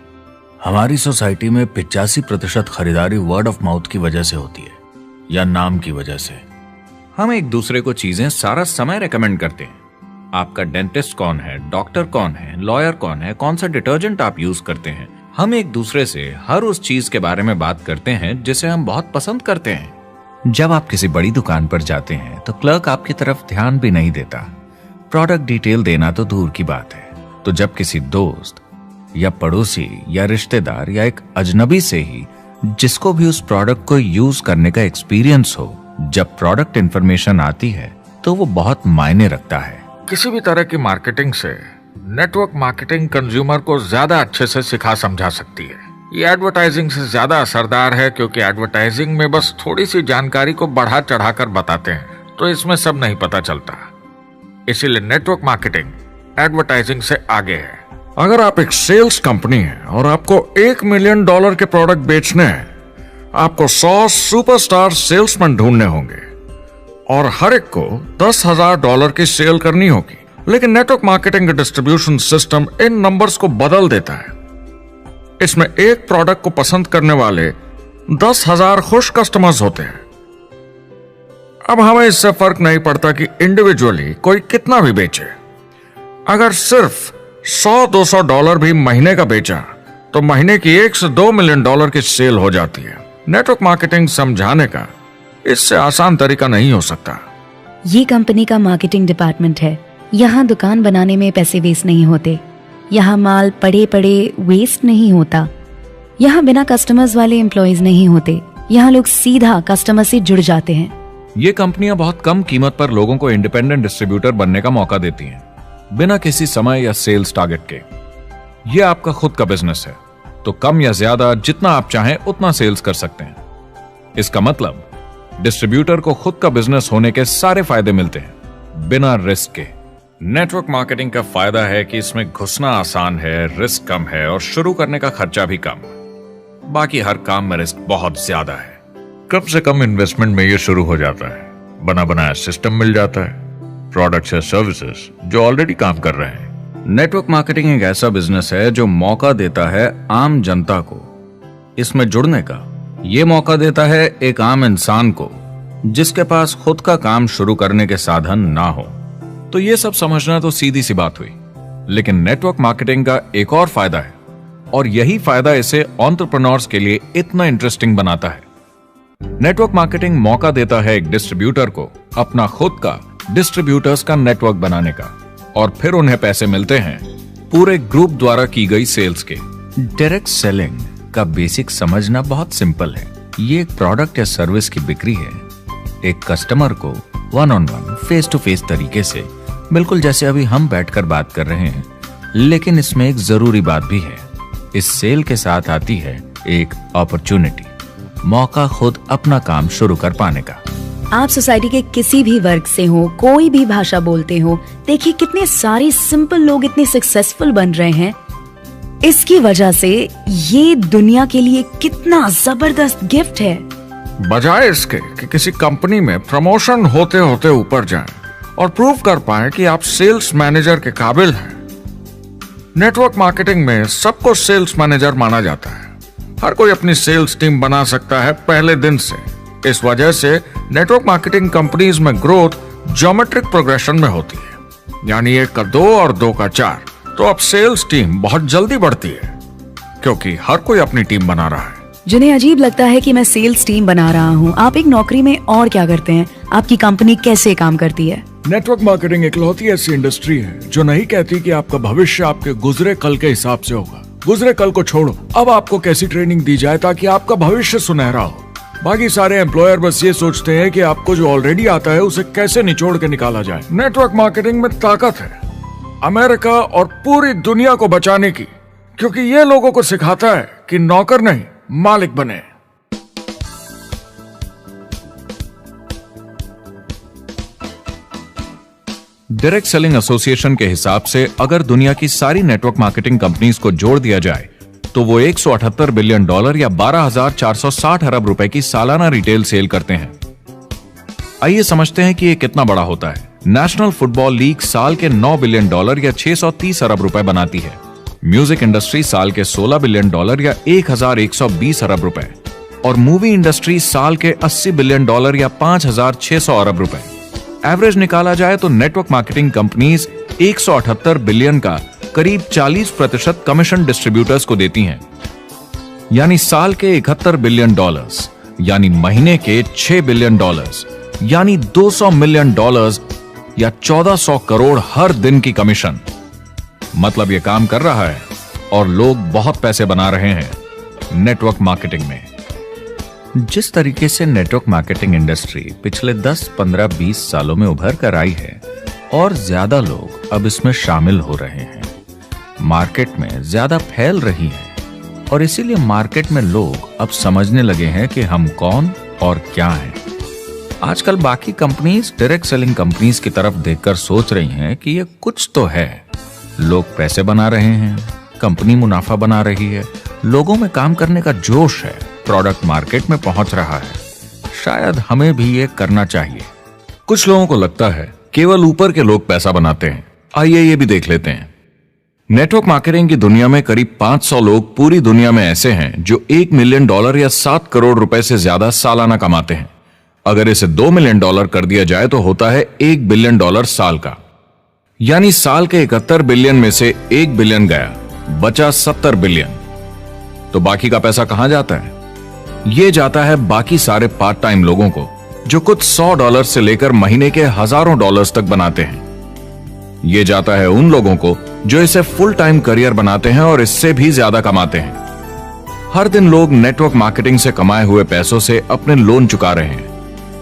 हमारी सोसाइटी में 85% खरीदारी वर्ड ऑफ माउथ की वजह से होती है या नाम की वजह से। हम एक दूसरे को चीजें सारा समय रेकमेंड करते हैं। आपका डेंटिस्ट कौन है, डॉक्टर कौन है, लॉयर कौन है, कौन सा डिटर्जेंट आप यूज करते हैं। हम एक दूसरे से हर उस चीज के बारे में बात करते हैं जिसे हम बहुत पसंद करते हैं। जब आप किसी बड़ी दुकान पर जाते हैं तो क्लर्क आपकी तरफ ध्यान भी नहीं देता, प्रोडक्ट डिटेल देना तो दूर की बात है। तो जब किसी दोस्त या पड़ोसी या रिश्तेदार या एक अजनबी से ही जिसको भी उस प्रोडक्ट को यूज करने का एक्सपीरियंस हो, जब प्रोडक्ट इंफॉर्मेशन आती है तो वो बहुत मायने रखता है। किसी भी तरह की मार्केटिंग से नेटवर्क मार्केटिंग कंज्यूमर को ज्यादा अच्छे से सिखा समझा सकती है। ये एडवर्टाइजिंग से ज्यादा असरदार है क्योंकि एडवर्टाइजिंग में बस थोड़ी सी जानकारी को बढ़ा चढ़ाकर बताते हैं, तो इसमें सब नहीं पता चलता। इसीलिए नेटवर्क मार्केटिंग एडवर्टाइजिंग से आगे है। अगर आप एक सेल्स कंपनी है और आपको $1 मिलियन के प्रोडक्ट बेचने हैं, आपको 100 सुपरस्टार सेल्समैन ढूंढने होंगे और हर एक को $10,000 की सेल करनी होगी। लेकिन नेटवर्क मार्केटिंग का डिस्ट्रीब्यूशन सिस्टम इन नंबर्स को बदल देता है। इसमें एक प्रोडक्ट को पसंद करने वाले 10,000 खुश कस्टमर्स होते हैं। अब हमें इससे फर्क नहीं पड़ता कि इंडिविजुअली कोई कितना भी बेचे। अगर सिर्फ $100-200 भी महीने का बेचा तो महीने की $1 से $2 मिलियन की सेल हो जाती है। नेटवर्क मार्केटिंग समझाने का इससे आसान तरीका नहीं हो सकता। ये कंपनी का मार्केटिंग डिपार्टमेंट है। यहाँ दुकान बनाने में पैसे वेस्ट नहीं होते, यहाँ माल पड़े पड़े वेस्ट नहीं होता, यहाँ बिना कस्टमर्स वाले एम्प्लॉयज नहीं होते, यहाँ लोग सीधा कस्टमर से जुड़ जाते हैं। ये कंपनियां बहुत कम कीमत पर लोगों को इंडिपेंडेंट डिस्ट्रीब्यूटर बनने का मौका देती हैं, बिना किसी समय या सेल्स टारगेट के। ये आपका खुद का बिजनेस है, तो कम या ज्यादा जितना आप चाहें उतना सेल्स कर सकते हैं। इसका मतलब डिस्ट्रीब्यूटर को खुद का बिजनेस होने के सारे फायदे मिलते हैं, बिना रिस्क के। नेटवर्क मार्केटिंग का फायदा है कि इसमें घुसना आसान है, रिस्क कम है और शुरू करने का खर्चा भी कम। बाकी हर काम में रिस्क बहुत ज्यादा है। कम से कम इन्वेस्टमेंट में ये शुरू हो जाता है, बना बनाया सिस्टम मिल जाता है, प्रोडक्ट्स या सर्विसेज जो ऑलरेडी काम कर रहे हैं। नेटवर्क मार्केटिंग एक ऐसा बिजनेस है जो मौका देता है आम जनता को इसमें जुड़ने का। ये मौका देता है एक आम इंसान को जिसके पास खुद का काम शुरू करने के साधन ना हो। तो ये सब समझना तो सीधी सी बात हुई, लेकिन नेटवर्क मार्केटिंग का एक और फायदा है और यही फायदा इसे एंटरप्रेन्योर्स के लिए इतना इंटरेस्टिंग बनाता है। नेटवर्क मार्केटिंग मौका देता है एक डिस्ट्रीब्यूटर को अपना खुद का डिस्ट्रीब्यूटर्स का नेटवर्क बनाने का, और फिर उन्हें पैसे मिलते हैं पूरे ग्रुप द्वारा की गई सेल्स के। डायरेक्ट सेलिंग का बेसिक समझना बहुत सिंपल है। ये एक प्रोडक्ट या सर्विस की बिक्री है, एक कस्टमर को one on one, face to face तरीके से, बिल्कुल जैसे अभी हम बैठकर बात कर रहे हैं। लेकिन इसमें एक जरूरी बात भी है, इस सेल के साथ आती है एक अपॉर्चुनिटी। मौका खुद अपना काम शुरू कर पाने का। आप सोसाइटी के किसी भी वर्ग से हो, कोई भी भाषा बोलते हो, देखिए कितने सारे सिंपल लोग इतने सक्सेसफुल बन रहे हैं। इसकी वजह से ये दुनिया के लिए कितना जबरदस्त गिफ्ट है। बजाय इसके कि किसी कंपनी में प्रमोशन होते होते ऊपर जाएं और प्रूव कर पाएं कि आप सेल्स मैनेजर के काबिल हैं, नेटवर्क मार्केटिंग में सबको सेल्स मैनेजर माना जाता है। हर कोई अपनी सेल्स टीम बना सकता है पहले दिन से। इस वजह से नेटवर्क मार्केटिंग कंपनीज में ग्रोथ ज्योमेट्रिक प्रोग्रेशन में होती है, यानी 1 का 2 और 2 का 4। तो अब सेल्स टीम बहुत जल्दी बढ़ती है क्योंकि हर कोई अपनी टीम बना रहा है। जिन्हें अजीब लगता है कि मैं सेल्स टीम बना रहा हूँ, आप एक नौकरी में और क्या करते हैं? आपकी कंपनी कैसे काम करती है? नेटवर्क मार्केटिंग इकलौती ऐसी इंडस्ट्री है जो नहीं कहती कि आपका भविष्य आपके गुजरे कल के हिसाब से होगा। गुजरे कल को छोड़ो, अब आपको कैसी ट्रेनिंग दी जाए ताकि आपका भविष्य सुनहरा हो। बाकी सारे एम्प्लॉयर बस ये सोचते हैं कि आपको जो ऑलरेडी आता है उसे कैसे निचोड़ के निकाला जाए। नेटवर्क मार्केटिंग में ताकत है अमेरिका और पूरी दुनिया को बचाने की, क्योंकि ये लोगों को सिखाता है कि नौकर नहीं मालिक बने। डायरेक्ट सेलिंग एसोसिएशन के हिसाब से अगर दुनिया की सारी नेटवर्क मार्केटिंग कंपनीज को जोड़ दिया जाए तो वो $178 बिलियन या 12,460 अरब रुपए की सालाना रिटेल सेल करते हैं। आइए समझते हैं कि ये कितना बड़ा होता है। नेशनल फुटबॉल लीग साल के $9 बिलियन या 630 अरब रुपए बनाती है। म्यूजिक इंडस्ट्री साल के $16 बिलियन या 1,120 अरब रुपए, और मूवी इंडस्ट्री साल के $80 बिलियन या 5,600 अरब रुपए। एवरेज निकाला जाए तो नेटवर्क मार्केटिंग कंपनीज 178 बिलियन का करीब 40% कमीशन डिस्ट्रीब्यूटर्स को देती हैं, यानी साल के $71 बिलियन, यानी महीने के $6 बिलियन, यानी $200 मिलियन या 1400 करोड़ हर दिन की कमीशन। मतलब ये काम कर रहा है और लोग बहुत पैसे बना रहे हैं नेटवर्क मार्केटिंग में। जिस तरीके से नेटवर्क मार्केटिंग इंडस्ट्री पिछले 10, 15, 20 सालों में उभर कर आई है और ज्यादा लोग अब इसमें शामिल हो रहे हैं, मार्केट में ज्यादा फैल रही है और इसीलिए मार्केट में लोग अब समझने लगे हैं कि हम कौन और क्या हैं। आजकल बाकी कंपनीज डायरेक्ट सेलिंग कंपनीज की तरफ देखकर सोच रही हैं कि ये कुछ तो है। लोग पैसे बना रहे हैं, कंपनी मुनाफा बना रही है, लोगों में काम करने का जोश है, प्रोडक्ट मार्केट में पहुंच रहा है, शायद हमें भी ये करना चाहिए। कुछ लोगों को लगता है केवल ऊपर के लोग पैसा बनाते हैं। आइए ये भी देख लेते हैं। नेटवर्क मार्केटिंग की दुनिया में करीब 500 लोग पूरी दुनिया में ऐसे हैं जो $1 मिलियन या 7 करोड़ रुपए से ज्यादा सालाना कमाते हैं। अगर इसे $2 मिलियन कर दिया जाए तो होता है $1 बिलियन साल का, यानी साल के 71 बिलियन में से 1 बिलियन गया, बचा 70 बिलियन। तो बाकी का पैसा कहां जाता है? ये जाता है बाकी सारे पार्ट टाइम लोगों को जो कुछ $100 से लेकर महीने के हजारों डॉलर्स तक बनाते हैं। ये जाता है उन लोगों को जो इसे फुल टाइम करियर बनाते हैं और इससे भी ज्यादा कमाते हैं। हर दिन लोग नेटवर्क मार्केटिंग से कमाए हुए पैसों से अपने लोन चुका रहे हैं,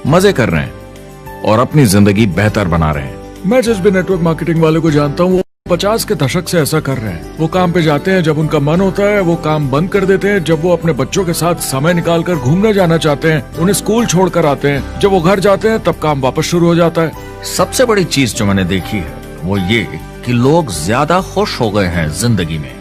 मजे कर रहे हैं और अपनी जिंदगी बेहतर बना रहे हैं। मैं जिस भी नेटवर्क मार्केटिंग वाले को जानता हूँ वो 50 के दशक से ऐसा कर रहे हैं। वो काम पे जाते हैं जब उनका मन होता है, वो काम बंद कर देते हैं जब वो अपने बच्चों के साथ समय निकाल कर घूमने जाना चाहते हैं, उन्हें स्कूल छोड़कर आते हैं, जब वो घर जाते हैं तब काम वापस शुरू हो जाता है। सबसे बड़ी चीज जो मैंने देखी है वो ये कि लोग ज्यादा खुश हो गए हैं जिंदगी में।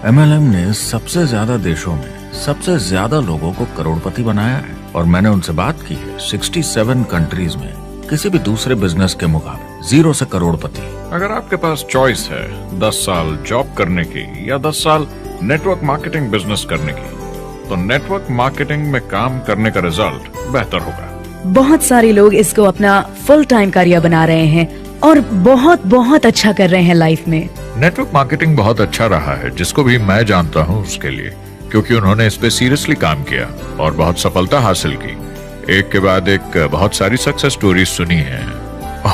MLM ने सबसे ज्यादा देशों में सबसे ज्यादा लोगों को करोड़पति बनाया है और मैंने उनसे बात की है 67 कंट्रीज में किसी भी दूसरे बिजनेस के मुकाबले 0 से करोड़पति। अगर आपके पास चॉइस है 10 साल जॉब करने की या 10 साल नेटवर्क मार्केटिंग बिजनेस करने की, तो नेटवर्क मार्केटिंग में काम करने का रिजल्ट बेहतर होगा। बहुत सारे लोग इसको अपना फुल टाइम करियर बना रहे हैं और बहुत बहुत अच्छा कर रहे हैं लाइफ में। नेटवर्क मार्केटिंग बहुत अच्छा रहा है, जिसको भी मैं जानता हूँ उसके लिए, क्योंकि उन्होंने इस पे सीरियसली काम किया और बहुत सफलता हासिल की। एक के बाद एक बहुत सारी सक्सेस स्टोरीज सुनी है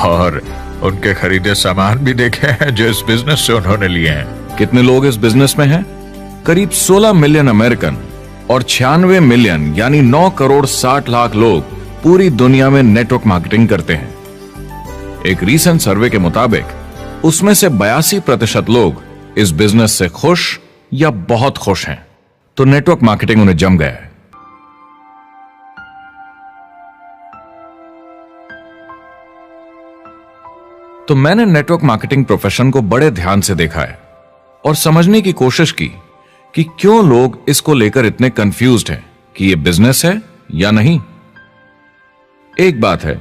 और उनके खरीदे सामान भी देखे हैं जो इस बिजनेस से उन्होंने लिए हैं। कितने लोग इस बिजनेस में हैं? करीब 16 मिलियन अमेरिकन और 96 मिलियन यानी 9 करोड़ 60 लाख लोग पूरी दुनिया में नेटवर्क मार्केटिंग करते हैं। एक रीसेंट सर्वे के मुताबिक उसमें से 82% लोग इस बिजनेस से खुश या बहुत खुश हैं। तो नेटवर्क मार्केटिंग उन्हें जम गया है। तो मैंने नेटवर्क मार्केटिंग प्रोफेशन को बड़े ध्यान से देखा है और समझने की कोशिश की कि क्यों लोग इसको लेकर इतने कंफ्यूज्ड हैं कि ये बिजनेस है या नहीं। एक बात है,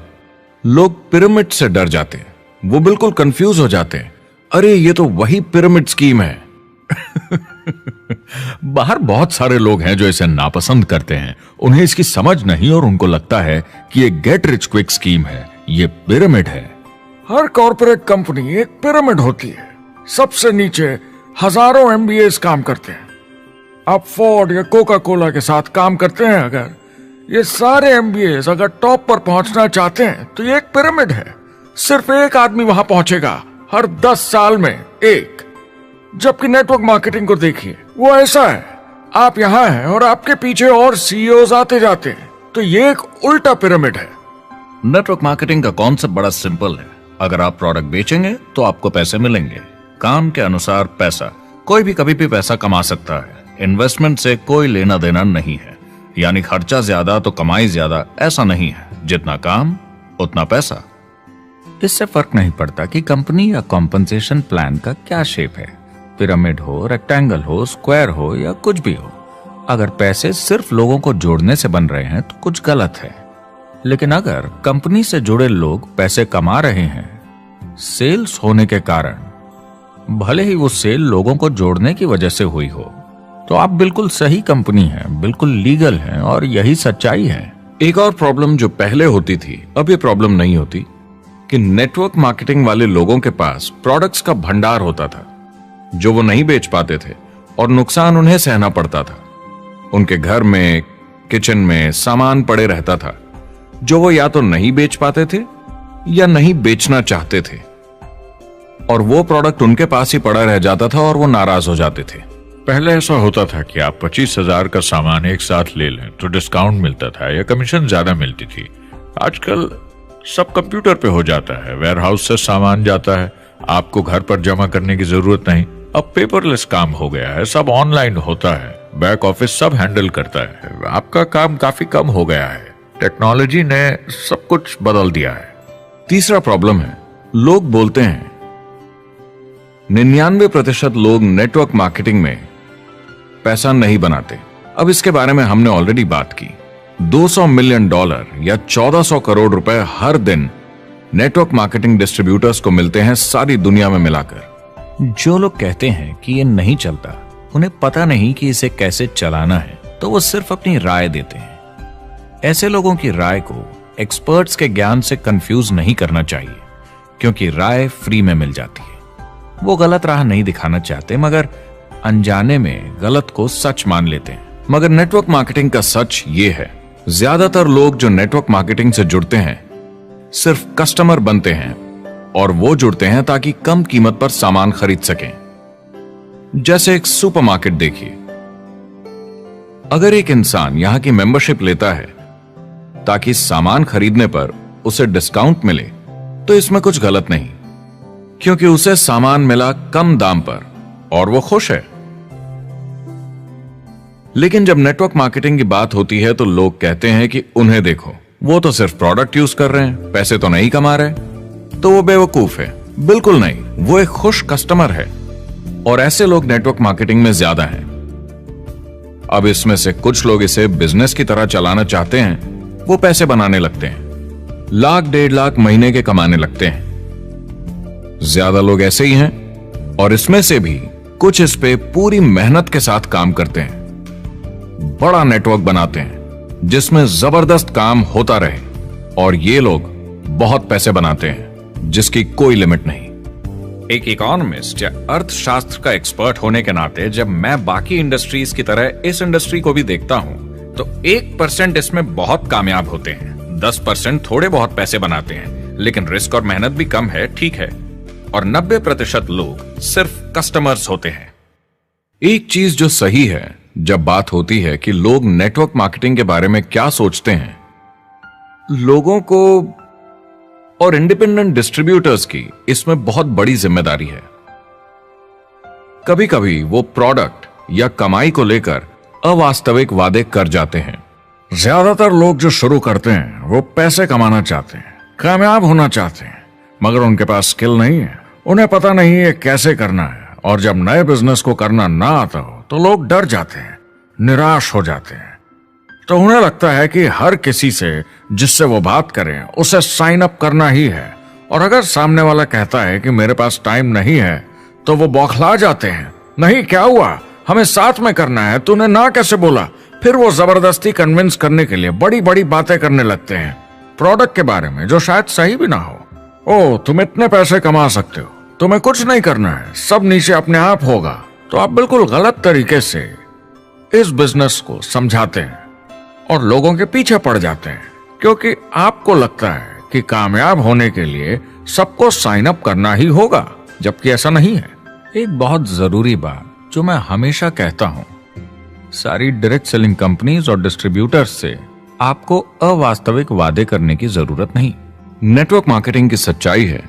लोग पिरामिड से डर जाते हैं, वो बिल्कुल कंफ्यूज हो जाते हैं। अरे ये तो वही पिरामिड स्कीम है। बाहर बहुत सारे लोग हैं जो इसे नापसंद करते हैं, उन्हें इसकी समझ नहीं और उनको लगता है कि ये गेट रिच क्विक स्कीम है, ये पिरामिड है। हर कॉर्पोरेट कंपनी एक पिरामिड होती है। सबसे नीचे हजारों एमबीएस काम करते हैं। आप फोर्ड या कोका कोला के साथ काम करते हैं, अगर ये सारे एमबीएस अगर टॉप पर पहुंचना चाहते हैं तो ये एक पिरामिड है। सिर्फ एक आदमी वहां पहुंचेगा हर 10 साल में एक। जबकि नेटवर्क मार्केटिंग को देखिए, वो ऐसा है, आप यहां हैं और आपके पीछे और सीईओज आते जाते हैं, तो ये एक उल्टा पिरामिड है। नेटवर्क मार्केटिंग का कॉन्सेप्ट बड़ा सिंपल है। अगर आप प्रोडक्ट बेचेंगे तो आपको पैसे मिलेंगे, काम के अनुसार पैसा। कोई भी कभी भी पैसा कमा सकता है, इन्वेस्टमेंट से कोई लेना देना नहीं है। यानी खर्चा ज्यादा तो कमाई ज्यादा, ऐसा नहीं है। जितना काम उतना पैसा। इससे फर्क नहीं पड़ता कि कंपनी या कॉम्पनसेशन प्लान का क्या शेप है, पिरामिड हो, रेक्टेंगल हो, स्क्वायर हो या कुछ भी हो। अगर पैसे सिर्फ लोगों को जोड़ने से बन रहे हैं तो कुछ गलत है। लेकिन अगर कंपनी से जुड़े लोग पैसे कमा रहे हैं सेल्स होने के कारण, भले ही वो सेल लोगों को जोड़ने की वजह से हुई हो, तो आप बिल्कुल सही कंपनी हैं, बिल्कुल लीगल हैं और यही सच्चाई है। एक और प्रॉब्लम जो पहले होती थी, अब ये प्रॉब्लम नहीं होती कि नेटवर्क मार्केटिंग वाले लोगों के पास प्रोडक्ट्स का भंडार होता था जो वो नहीं बेच पाते थे और नुकसान उन्हें सहना पड़ता था। उनके घर में, किचन में सामान पड़े रहता था जो वो या तो नहीं बेच पाते थे या नहीं बेचना चाहते थे, और वो प्रोडक्ट उनके पास ही पड़ा रह जाता था और वो नाराज हो जाते थे। पहले ऐसा होता था कि आप 25,000 का सामान एक साथ ले लें तो डिस्काउंट मिलता था या कमीशन ज्यादा मिलती थी। आजकल सब कंप्यूटर पे हो जाता है, वेयरहाउस से सामान जाता है, आपको घर पर जमा करने की जरूरत नहीं। अब पेपरलेस काम हो गया है, सब ऑनलाइन होता है, बैक ऑफिस सब हैंडल करता है, आपका काम काफी कम हो गया है। टेक्नोलॉजी ने सब कुछ बदल दिया है। तीसरा प्रॉब्लम है, लोग बोलते हैं 99% लोग नेटवर्क मार्केटिंग में पैसा नहीं बनाते। अब इसके बारे में हमने ऑलरेडी बात की। $200 मिलियन या 1400 करोड़ रुपए हर दिन नेटवर्क मार्केटिंग डिस्ट्रीब्यूटर्स को मिलते हैं सारी दुनिया में मिलाकर। जो लोग कहते हैं कि ये नहीं चलता, उन्हें पता नहीं कि इसे कैसे चलाना है, तो वो सिर्फ अपनी राय देते हैं। ऐसे लोगों की राय को एक्सपर्ट्स के ज्ञान से कंफ्यूज नहीं करना चाहिए, क्योंकि राय फ्री में मिल जाती है। वो गलत राह नहीं दिखाना चाहते, मगर अनजाने में गलत को सच मान लेते हैं। मगर नेटवर्क मार्केटिंग का सच ये है, ज्यादातर लोग जो नेटवर्क मार्केटिंग से जुड़ते हैं सिर्फ कस्टमर बनते हैं, और वो जुड़ते हैं ताकि कम कीमत पर सामान खरीद सकें। जैसे एक सुपरमार्केट देखिए, अगर एक इंसान यहां की मेंबरशिप लेता है ताकि सामान खरीदने पर उसे डिस्काउंट मिले, तो इसमें कुछ गलत नहीं, क्योंकि उसे सामान मिला कम दाम पर और वो खुश है। लेकिन जब नेटवर्क मार्केटिंग की बात होती है तो लोग कहते हैं कि उन्हें देखो, वो तो सिर्फ प्रोडक्ट यूज कर रहे हैं, पैसे तो नहीं कमा रहे, तो वो बेवकूफ है। बिल्कुल नहीं, वो एक खुश कस्टमर है, और ऐसे लोग नेटवर्क मार्केटिंग में ज्यादा हैं। अब इसमें से कुछ लोग इसे बिजनेस की तरह चलाना चाहते हैं, वो पैसे बनाने लगते हैं, लाख 1.5 लाख महीने के कमाने लगते हैं। ज्यादा लोग ऐसे ही हैं, और इसमें से भी कुछ इस पे पूरी मेहनत के साथ काम करते हैं, बड़ा नेटवर्क बनाते हैं जिसमें जबरदस्त काम होता रहे, और ये लोग बहुत पैसे बनाते हैं जिसकी कोई लिमिट नहीं। एक इकोनॉमिस्ट या अर्थशास्त्र का एक्सपर्ट होने के नाते जब मैं बाकी इंडस्ट्रीज की तरह इस इंडस्ट्री को भी देखता हूं, तो 1% इसमें बहुत कामयाब होते हैं, 10% थोड़े बहुत पैसे बनाते हैं, लेकिन रिस्क और मेहनत भी कम है, ठीक है, और 90% लोग सिर्फ कस्टमर्स होते हैं। एक चीज जो सही है जब बात होती है कि लोग नेटवर्क मार्केटिंग के बारे में क्या सोचते हैं, लोगों को और इंडिपेंडेंट डिस्ट्रीब्यूटर्स की इसमें बहुत बड़ी जिम्मेदारी है। कभी कभी वो प्रोडक्ट या कमाई को लेकर अवास्तविक वादे कर जाते हैं। ज्यादातर लोग जो शुरू करते हैं वो पैसे कमाना चाहते हैं, कामयाब होना चाहते हैं, मगर उनके पास स्किल नहीं है, उन्हें पता नहीं है कैसे करना है। और जब नए बिजनेस को करना ना आता हो तो लोग डर जाते हैं, निराश हो जाते हैं। तो उन्हें लगता है कि हर किसी से जिससे वो बात करें उसे साइन अप करना ही है। और अगर सामने वाला कहता है कि मेरे पास टाइम नहीं है तो वो बौखला जाते हैं। नहीं, क्या हुआ, हमें साथ में करना है, तूने ना कैसे बोला। फिर वो जबरदस्ती कन्विंस करने के लिए बड़ी बड़ी बातें करने लगते हैं प्रोडक्ट के बारे में, जो शायद सही भी ना हो। ओ, तुम इतने पैसे कमा सकते हो, तुम्हें कुछ नहीं करना है, सब नीचे अपने आप होगा। तो आप बिल्कुल गलत तरीके से इस बिजनेस को समझाते हैं और लोगों के पीछे पड़ जाते हैं, क्योंकि आपको लगता है कि कामयाब होने के लिए सबको साइन अप करना ही होगा, जबकि ऐसा नहीं है। एक बहुत जरूरी बात जो मैं हमेशा कहता हूं, सारी डायरेक्ट सेलिंग कंपनीज और डिस्ट्रीब्यूटर्स से आपको अवास्तविक वादे करने की जरूरत नहीं। नेटवर्क मार्केटिंग की सच्चाई है,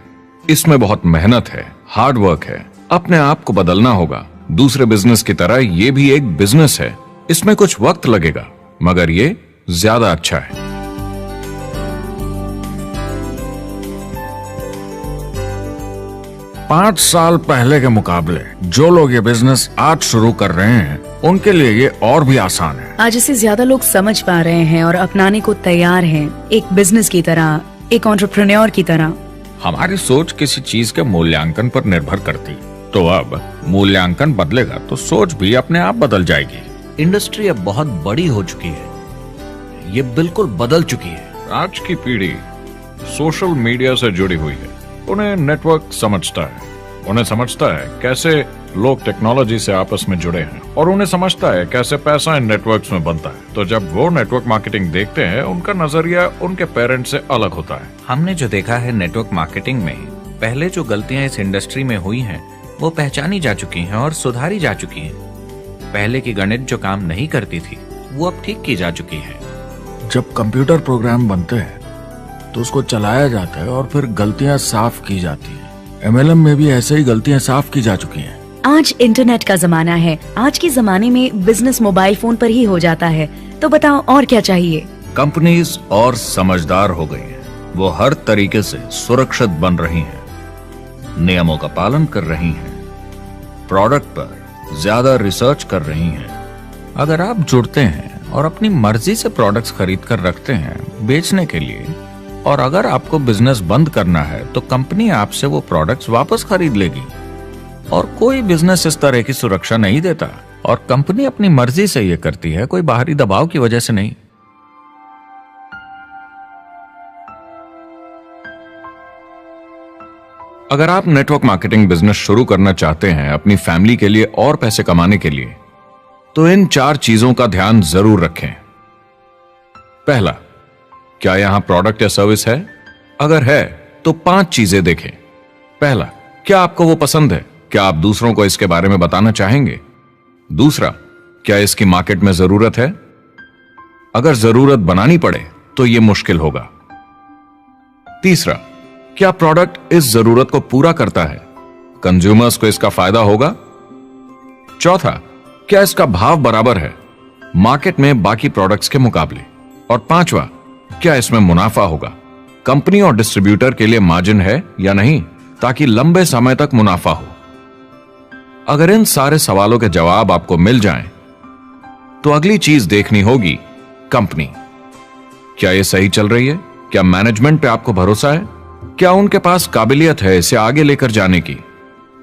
इसमें बहुत मेहनत है, हार्ड वर्क है, अपने आप को बदलना होगा। दूसरे बिजनेस की तरह ये भी एक बिजनेस है, इसमें कुछ वक्त लगेगा, मगर ये ज्यादा अच्छा है। 5 साल पहले के मुकाबले जो लोग ये बिजनेस आज शुरू कर रहे हैं उनके लिए ये और भी आसान है। आज इसे ज्यादा लोग समझ पा रहे हैं और अपनाने को तैयार हैं, एक बिजनेस की तरह, एक एंटरप्रेन्योर की तरह। हमारी सोच किसी चीज के मूल्यांकन पर निर्भर करती, तो अब मूल्यांकन बदलेगा तो सोच भी अपने आप बदल जाएगी। इंडस्ट्री अब बहुत बड़ी हो चुकी है, ये बिल्कुल बदल चुकी है। आज की पीढ़ी सोशल मीडिया से जुड़ी हुई है, उन्हें नेटवर्क समझता है, उन्हें समझता है कैसे लोग टेक्नोलॉजी से आपस में जुड़े हैं, और उन्हें समझता है कैसे पैसा इन नेटवर्क्स में बनता है। तो जब वो नेटवर्क मार्केटिंग देखते हैं, उनका नजरिया उनके पेरेंट्स से अलग होता है। हमने जो देखा है नेटवर्क मार्केटिंग में, पहले जो गलतियां इस इंडस्ट्री में हुई हैं वो पहचानी जा चुकी हैं और सुधारी जा चुकी हैं। पहले की गणित जो काम नहीं करती थी वो अब ठीक की जा चुकी है। जब कंप्यूटर प्रोग्राम बनते हैं तो उसको चलाया जाता है और फिर गलतियां साफ की जाती हैं। MLM में भी ऐसे ही गलतियां साफ की जा चुकी हैं। आज इंटरनेट का जमाना है, आज के जमाने में बिजनेस मोबाइल फोन पर ही हो जाता है। तो बताओ और क्या चाहिए। कंपनीज और समझदार हो गई हैं, वो हर तरीके से सुरक्षित बन रही हैं, नियमों का पालन कर रही हैं, प्रोडक्ट पर ज्यादा रिसर्च कर रही हैं। अगर आप जुड़ते हैं और अपनी मर्जी से प्रोडक्ट्स खरीद कर रखते हैं बेचने के लिए, और अगर आपको बिजनेस बंद करना है तो कंपनी आपसे वो प्रोडक्ट्स वापस खरीद लेगी। और कोई बिजनेस इस तरह की सुरक्षा नहीं देता, और कंपनी अपनी मर्जी से ये करती है, कोई बाहरी दबाव की वजह से नहीं। अगर आप नेटवर्क मार्केटिंग बिजनेस शुरू करना चाहते हैं अपनी फैमिली के लिए और पैसे कमाने के लिए, तो इन 4 चीजों का ध्यान जरूर रखें। पहला, क्या यहां प्रोडक्ट या सर्विस है? अगर है तो 5 चीजें देखें। पहला, क्या आपको वो पसंद है? क्या आप दूसरों को इसके बारे में बताना चाहेंगे? दूसरा, क्या इसकी मार्केट में जरूरत है? अगर जरूरत बनानी पड़े तो यह मुश्किल होगा। तीसरा, क्या प्रोडक्ट इस जरूरत को पूरा करता है? कंज्यूमर्स को इसका फायदा होगा? चौथा, क्या इसका भाव बराबर है मार्केट में बाकी प्रोडक्ट्स के मुकाबले? और पांचवा, क्या इसमें मुनाफा होगा? कंपनी और डिस्ट्रीब्यूटर के लिए मार्जिन है या नहीं, ताकि लंबे समय तक मुनाफा हो। अगर इन सारे सवालों के जवाब आपको मिल जाएं, तो अगली चीज देखनी होगी कंपनी। क्या यह सही चल रही है? क्या मैनेजमेंट पे आपको भरोसा है? क्या उनके पास काबिलियत है इसे आगे लेकर जाने की?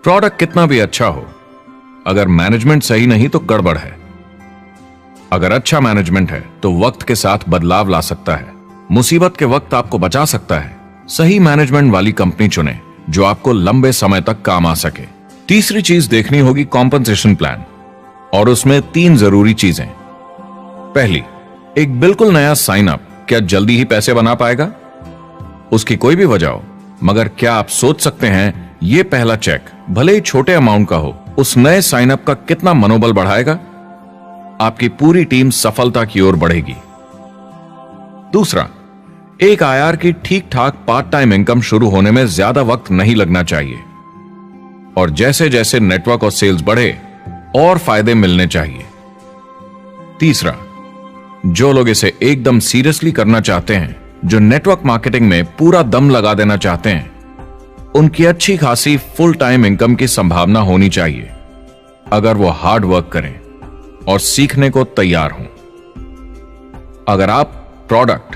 प्रोडक्ट कितना भी अच्छा हो, अगर मैनेजमेंट सही नहीं तो गड़बड़ है। अगर अच्छा मैनेजमेंट है तो वक्त के साथ बदलाव ला सकता है, मुसीबत के वक्त आपको बचा सकता है। सही मैनेजमेंट वाली कंपनी चुने जो आपको लंबे समय तक काम आ सके। तीसरी चीज देखनी होगी कॉम्पनसेशन प्लान, और उसमें 3 जरूरी चीजें। पहली, एक बिल्कुल नया साइन अप क्या जल्दी ही पैसे बना पाएगा? उसकी कोई भी वजह हो, मगर क्या आप सोच सकते हैं यह पहला चेक, भले ही छोटे अमाउंट का हो, उस नए साइन अप का कितना मनोबल बढ़ाएगा? आपकी पूरी टीम सफलता की ओर बढ़ेगी। दूसरा, एक IR की ठीक ठाक पार्ट टाइम इनकम शुरू होने में ज्यादा वक्त नहीं लगना चाहिए, और जैसे जैसे नेटवर्क और सेल्स बढ़े और फायदे मिलने चाहिए। तीसरा, जो लोग इसे एकदम सीरियसली करना चाहते हैं, जो नेटवर्क मार्केटिंग में पूरा दम लगा देना चाहते हैं, उनकी अच्छी खासी फुल टाइम इनकम की संभावना होनी चाहिए अगर वो हार्ड वर्क करें और सीखने को तैयार हों। अगर आप प्रोडक्ट,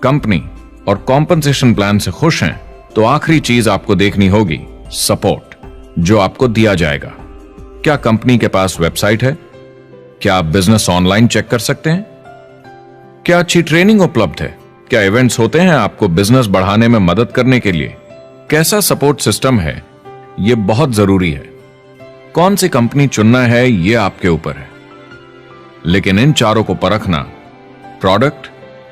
कंपनी और कॉम्पनसेशन प्लान से खुश हैं तो आखिरी चीज आपको देखनी होगी सपोर्ट जो आपको दिया जाएगा। क्या कंपनी के पास वेबसाइट है? क्या आप बिजनेस ऑनलाइन चेक कर सकते हैं? क्या अच्छी ट्रेनिंग उपलब्ध है? क्या इवेंट्स होते हैं आपको बिजनेस बढ़ाने में मदद करने के लिए? कैसा सपोर्ट सिस्टम है? यह बहुत जरूरी है। कौन सी कंपनी चुनना है यह आपके ऊपर है, लेकिन इन चारों को परखना, प्रोडक्ट,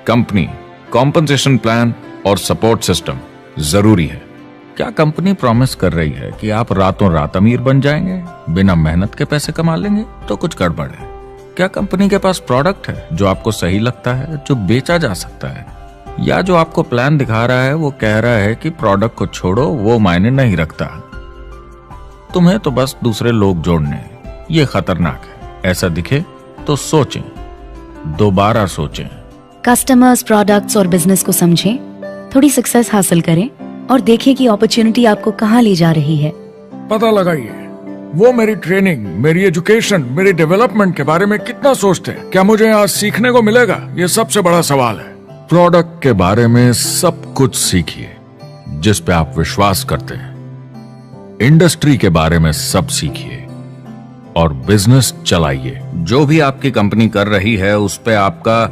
कंपनी, कॉम्पनसेशन प्लान और सपोर्ट सिस्टम, जरूरी है। क्या कंपनी प्रॉमिस कर रही है कि आप रातों रात अमीर बन जाएंगे, बिना मेहनत के पैसे कमा लेंगे? तो कुछ गड़बड़ है। क्या कंपनी के पास प्रोडक्ट है जो आपको सही लगता है, जो बेचा जा सकता है? या जो आपको प्लान दिखा रहा है वो कह रहा है कि प्रोडक्ट को छोड़ो, वो मायने नहीं रखता, तुम्हें तो बस दूसरे लोग जोड़ने हैं। ये खतरनाक है। ऐसा दिखे तो सोचें, दोबारा सोचें। कस्टमर्स, प्रोडक्ट्स और बिजनेस को समझें, थोड़ी सक्सेस हासिल करें और देखें कि अपॉर्चुनिटी आपको कहां ले जा रही है। पता लगाइए वो मेरी ट्रेनिंग, मेरी एजुकेशन, मेरी डेवलपमेंट के बारे में कितना सोचते हैं। क्या मुझे यहाँ सीखने को मिलेगा? ये सबसे बड़ा सवाल है। प्रोडक्ट के बारे में सब कुछ सीखिए जिस पे आप विश्वास करते हैं। इंडस्ट्री के बारे में सब सीखिए और बिजनेस चलाइए। जो भी आपकी कंपनी कर रही है उस पे आपका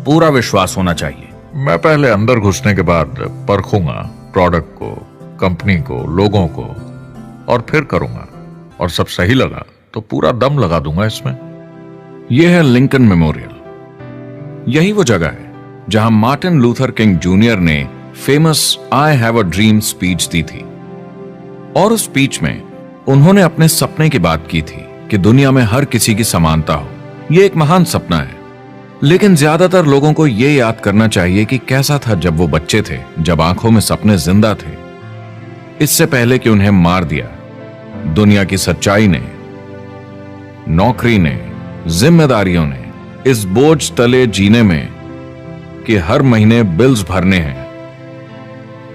पूरा विश्वास होना चाहिए। मैं पहले अंदर घुसने के बाद परखूंगा प्रोडक्ट को, कंपनी को, लोगों को, और फिर करूंगा, और सब सही लगा तो पूरा दम लगा दूंगा इसमें। यह है लिंकन मेमोरियल। यही वो जगह है जहां मार्टिन लूथर किंग जूनियर ने famous I have a dream speech दी थी। और उस स्पीच में उन्होंने अपने सपने की बात की थी कि दुनिया में हर किसी की समानता हो। यह एक महान सपना है, लेकिन ज्यादातर लोगों को यह याद करना चाहिए कि कैसा था जब वो बच्चे थे, जब आंखों में सपने जिंदा थे, इससे पहले कि उन्हें मार दिया दुनिया की सच्चाई ने, नौकरी ने, जिम्मेदारियों ने, इस बोझ तले जीने में कि हर महीने बिल्स भरने हैं।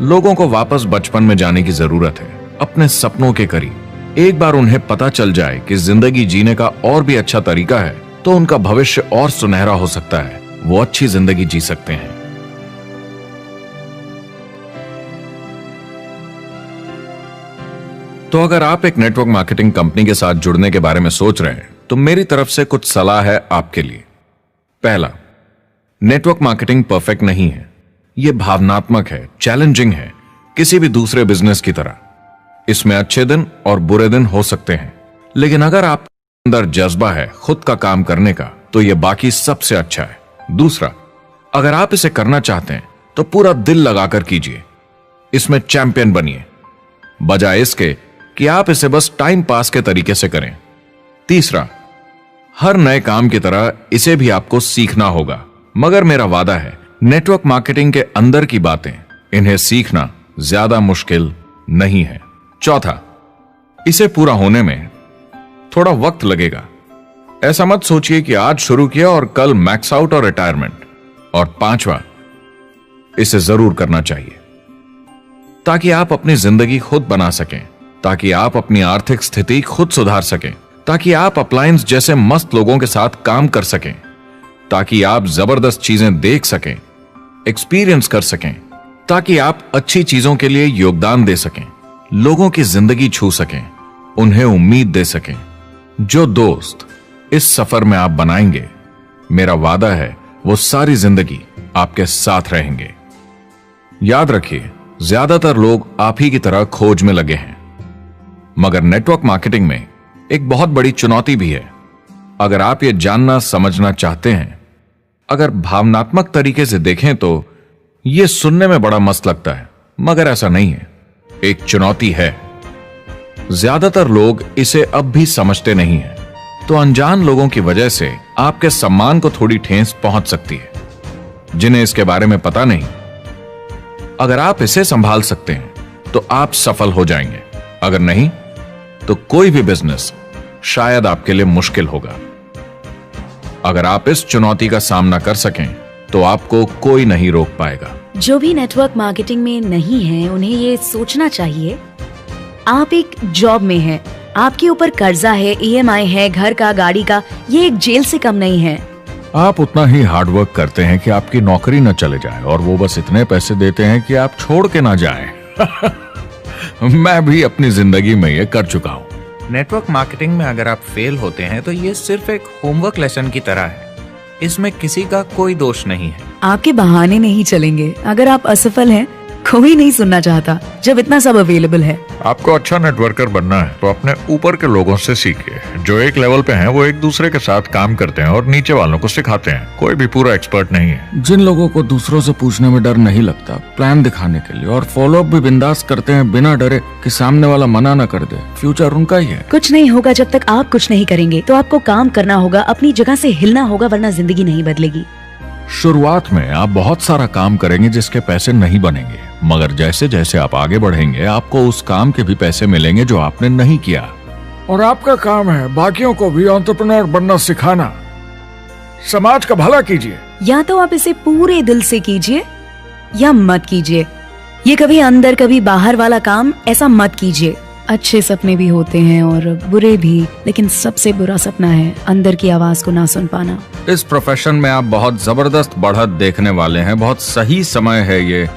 लोगों को वापस बचपन में जाने की जरूरत है, अपने सपनों के करीब। एक बार उन्हें पता चल जाए कि जिंदगी जीने का और भी अच्छा तरीका है तो उनका भविष्य और सुनहरा हो सकता है। वो अच्छी जिंदगी जी सकते हैं। तो अगर आप एक नेटवर्क मार्केटिंग कंपनी के साथ जुड़ने के बारे में सोच रहे हैं तो मेरी तरफ से कुछ सलाह है आपके लिए। पहला, नेटवर्क मार्केटिंग परफेक्ट नहीं है। यह भावनात्मक है, चैलेंजिंग है, किसी भी दूसरे बिजनेस की तरह। इसमें अच्छे दिन और बुरे दिन हो सकते हैं, लेकिन अगर आप अंदर जज्बा है खुद का काम करने का तो यह बाकी सबसे अच्छा है। दूसरा, अगर आप इसे करना चाहते हैं तो पूरा दिल लगाकर कीजिए, इसमें चैंपियन बनिए, बजाय इसके कि आप इसे बस टाइम पास के तरीके से करें। तीसरा, हर नए काम की तरह इसे भी आपको सीखना होगा, मगर मेरा वादा है नेटवर्क मार्केटिंग के अंदर की बातें, इन्हें सीखना ज्यादा मुश्किल नहीं है। चौथा, इसे पूरा होने में थोड़ा वक्त लगेगा। ऐसा मत सोचिए कि आज शुरू किया और कल मैक्स आउट और रिटायरमेंट। और पांचवा, इसे जरूर करना चाहिए ताकि आप अपनी जिंदगी खुद बना सकें, ताकि आप अपनी आर्थिक स्थिति खुद सुधार सकें, ताकि आप अप्लायंस जैसे मस्त लोगों के साथ काम कर सकें, ताकि आप जबरदस्त चीजें देख सकें, एक्सपीरियंस कर सकें, ताकि आप अच्छी चीजों के लिए योगदान दे सकें, लोगों की जिंदगी छू सकें, उन्हें उम्मीद दे सकें। जो दोस्त इस सफर में आप बनाएंगे, मेरा वादा है वो सारी जिंदगी आपके साथ रहेंगे। याद रखिए, ज्यादातर लोग आप ही की तरह खोज में लगे हैं, मगर नेटवर्क मार्केटिंग में एक बहुत बड़ी चुनौती भी है। अगर आप ये जानना समझना चाहते हैं, अगर भावनात्मक तरीके से देखें तो यह सुनने में बड़ा मस्त लगता है, मगर ऐसा नहीं है। एक चुनौती है। ज्यादातर लोग इसे अब भी समझते नहीं हैं, तो अनजान लोगों की वजह से आपके सम्मान को थोड़ी ठेस पहुंच सकती है, जिन्हें इसके बारे में पता नहीं। अगर आप इसे संभाल सकते हैं तो आप सफल हो जाएंगे, अगर नहीं तो कोई भी बिजनेस शायद आपके लिए मुश्किल होगा। अगर आप इस चुनौती का सामना कर सकें तो आपको कोई नहीं रोक पाएगा। जो भी नेटवर्क मार्केटिंग में नहीं है उन्हें ये सोचना चाहिए आप एक जॉब में हैं, आपके ऊपर कर्जा है, EMI है, घर का, गाड़ी का, ये एक जेल से कम नहीं है। आप उतना ही हार्डवर्क करते हैं कि आपकी नौकरी न चले जाए और वो बस इतने पैसे देते हैं कि आप छोड़ के ना जाएं। मैं भी अपनी जिंदगी में ये कर चुका हूँ। नेटवर्क मार्केटिंग में अगर आप फेल होते हैं तो ये सिर्फ एक होमवर्क लेसन की तरह है। इसमें किसी का कोई दोष नहीं है। आपके बहाने नहीं चलेंगे। अगर आप असफल हैं, कोई नहीं सुनना चाहता जब इतना सब अवेलेबल है। आपको अच्छा नेटवर्कर बनना है तो अपने ऊपर के लोगों से सीखिए। जो एक लेवल पे हैं वो एक दूसरे के साथ काम करते हैं और नीचे वालों को सिखाते हैं। कोई भी पूरा एक्सपर्ट नहीं है। जिन लोगों को दूसरों से पूछने में डर नहीं लगता, प्लान दिखाने के लिए और फॉलोअप भी बिंदास करते हैं बिना डरे कि सामने वाला मना न कर दे, फ्यूचर उनका ही है। कुछ नहीं होगा जब तक आप कुछ नहीं करेंगे। तो आपको काम करना होगा, अपनी जगह से हिलना होगा, वरना जिंदगी नहीं बदलेगी। शुरुआत में आप बहुत सारा काम करेंगे जिसके पैसे नहीं बनेंगे, मगर जैसे जैसे आप आगे बढ़ेंगे आपको उस काम के भी पैसे मिलेंगे जो आपने नहीं किया। और आपका काम है बाकियों को भी एंटरप्रेन्योर बनना सिखाना। समाज का भला कीजिए। या तो आप इसे पूरे दिल से कीजिए या मत कीजिए। ये कभी अंदर कभी बाहर वाला काम ऐसा मत कीजिए। अच्छे सपने भी होते हैं और बुरे भी, लेकिन सबसे बुरा सपना है अंदर की आवाज को ना सुन पाना। इस प्रोफेशन में आप बहुत जबरदस्त बढ़त देखने वाले हैं। बहुत सही समय है ये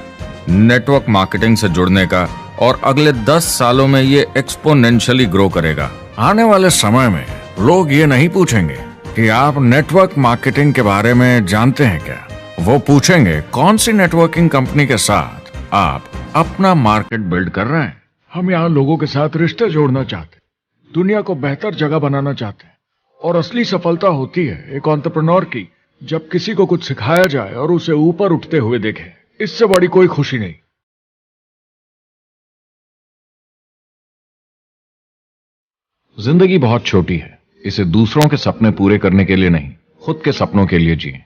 नेटवर्क मार्केटिंग से जुड़ने का और अगले 10 सालों में ये एक्सपोनेंशियली ग्रो करेगा। आने वाले समय में लोग ये नहीं पूछेंगे कि आप नेटवर्क मार्केटिंग के बारे में जानते हैं क्या। वो पूछेंगे कौन सी नेटवर्किंग कंपनी के साथ आप अपना मार्केट बिल्ड कर रहे हैं। हम यहाँ लोगों के साथ रिश्ते जोड़ना चाहते, दुनिया को बेहतर जगह बनाना चाहते हैं। और असली सफलता होती है एक एंटरप्रेन्योर की, जब किसी को कुछ सिखाया जाए और उसे ऊपर उठते हुए देखे। इससे बड़ी कोई खुशी नहीं। जिंदगी बहुत छोटी है, इसे दूसरों के सपने पूरे करने के लिए नहीं, खुद के सपनों के लिए जिए।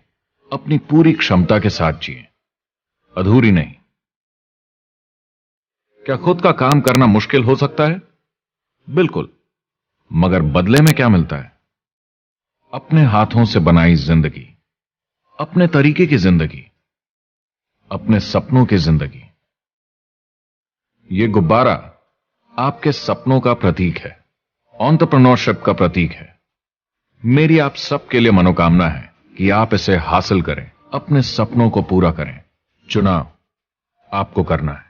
अपनी पूरी क्षमता के साथ जिए, अधूरी नहीं। क्या खुद का काम करना मुश्किल हो सकता है? बिल्कुल, मगर बदले में क्या मिलता है? अपने हाथों से बनाई जिंदगी, अपने तरीके की जिंदगी, अपने सपनों की जिंदगी। यह गुब्बारा आपके सपनों का प्रतीक है, एंटरप्रेन्योरशिप का प्रतीक है। मेरी आप सबके लिए मनोकामना है कि आप इसे हासिल करें, अपने सपनों को पूरा करें। चुनाव आपको करना है।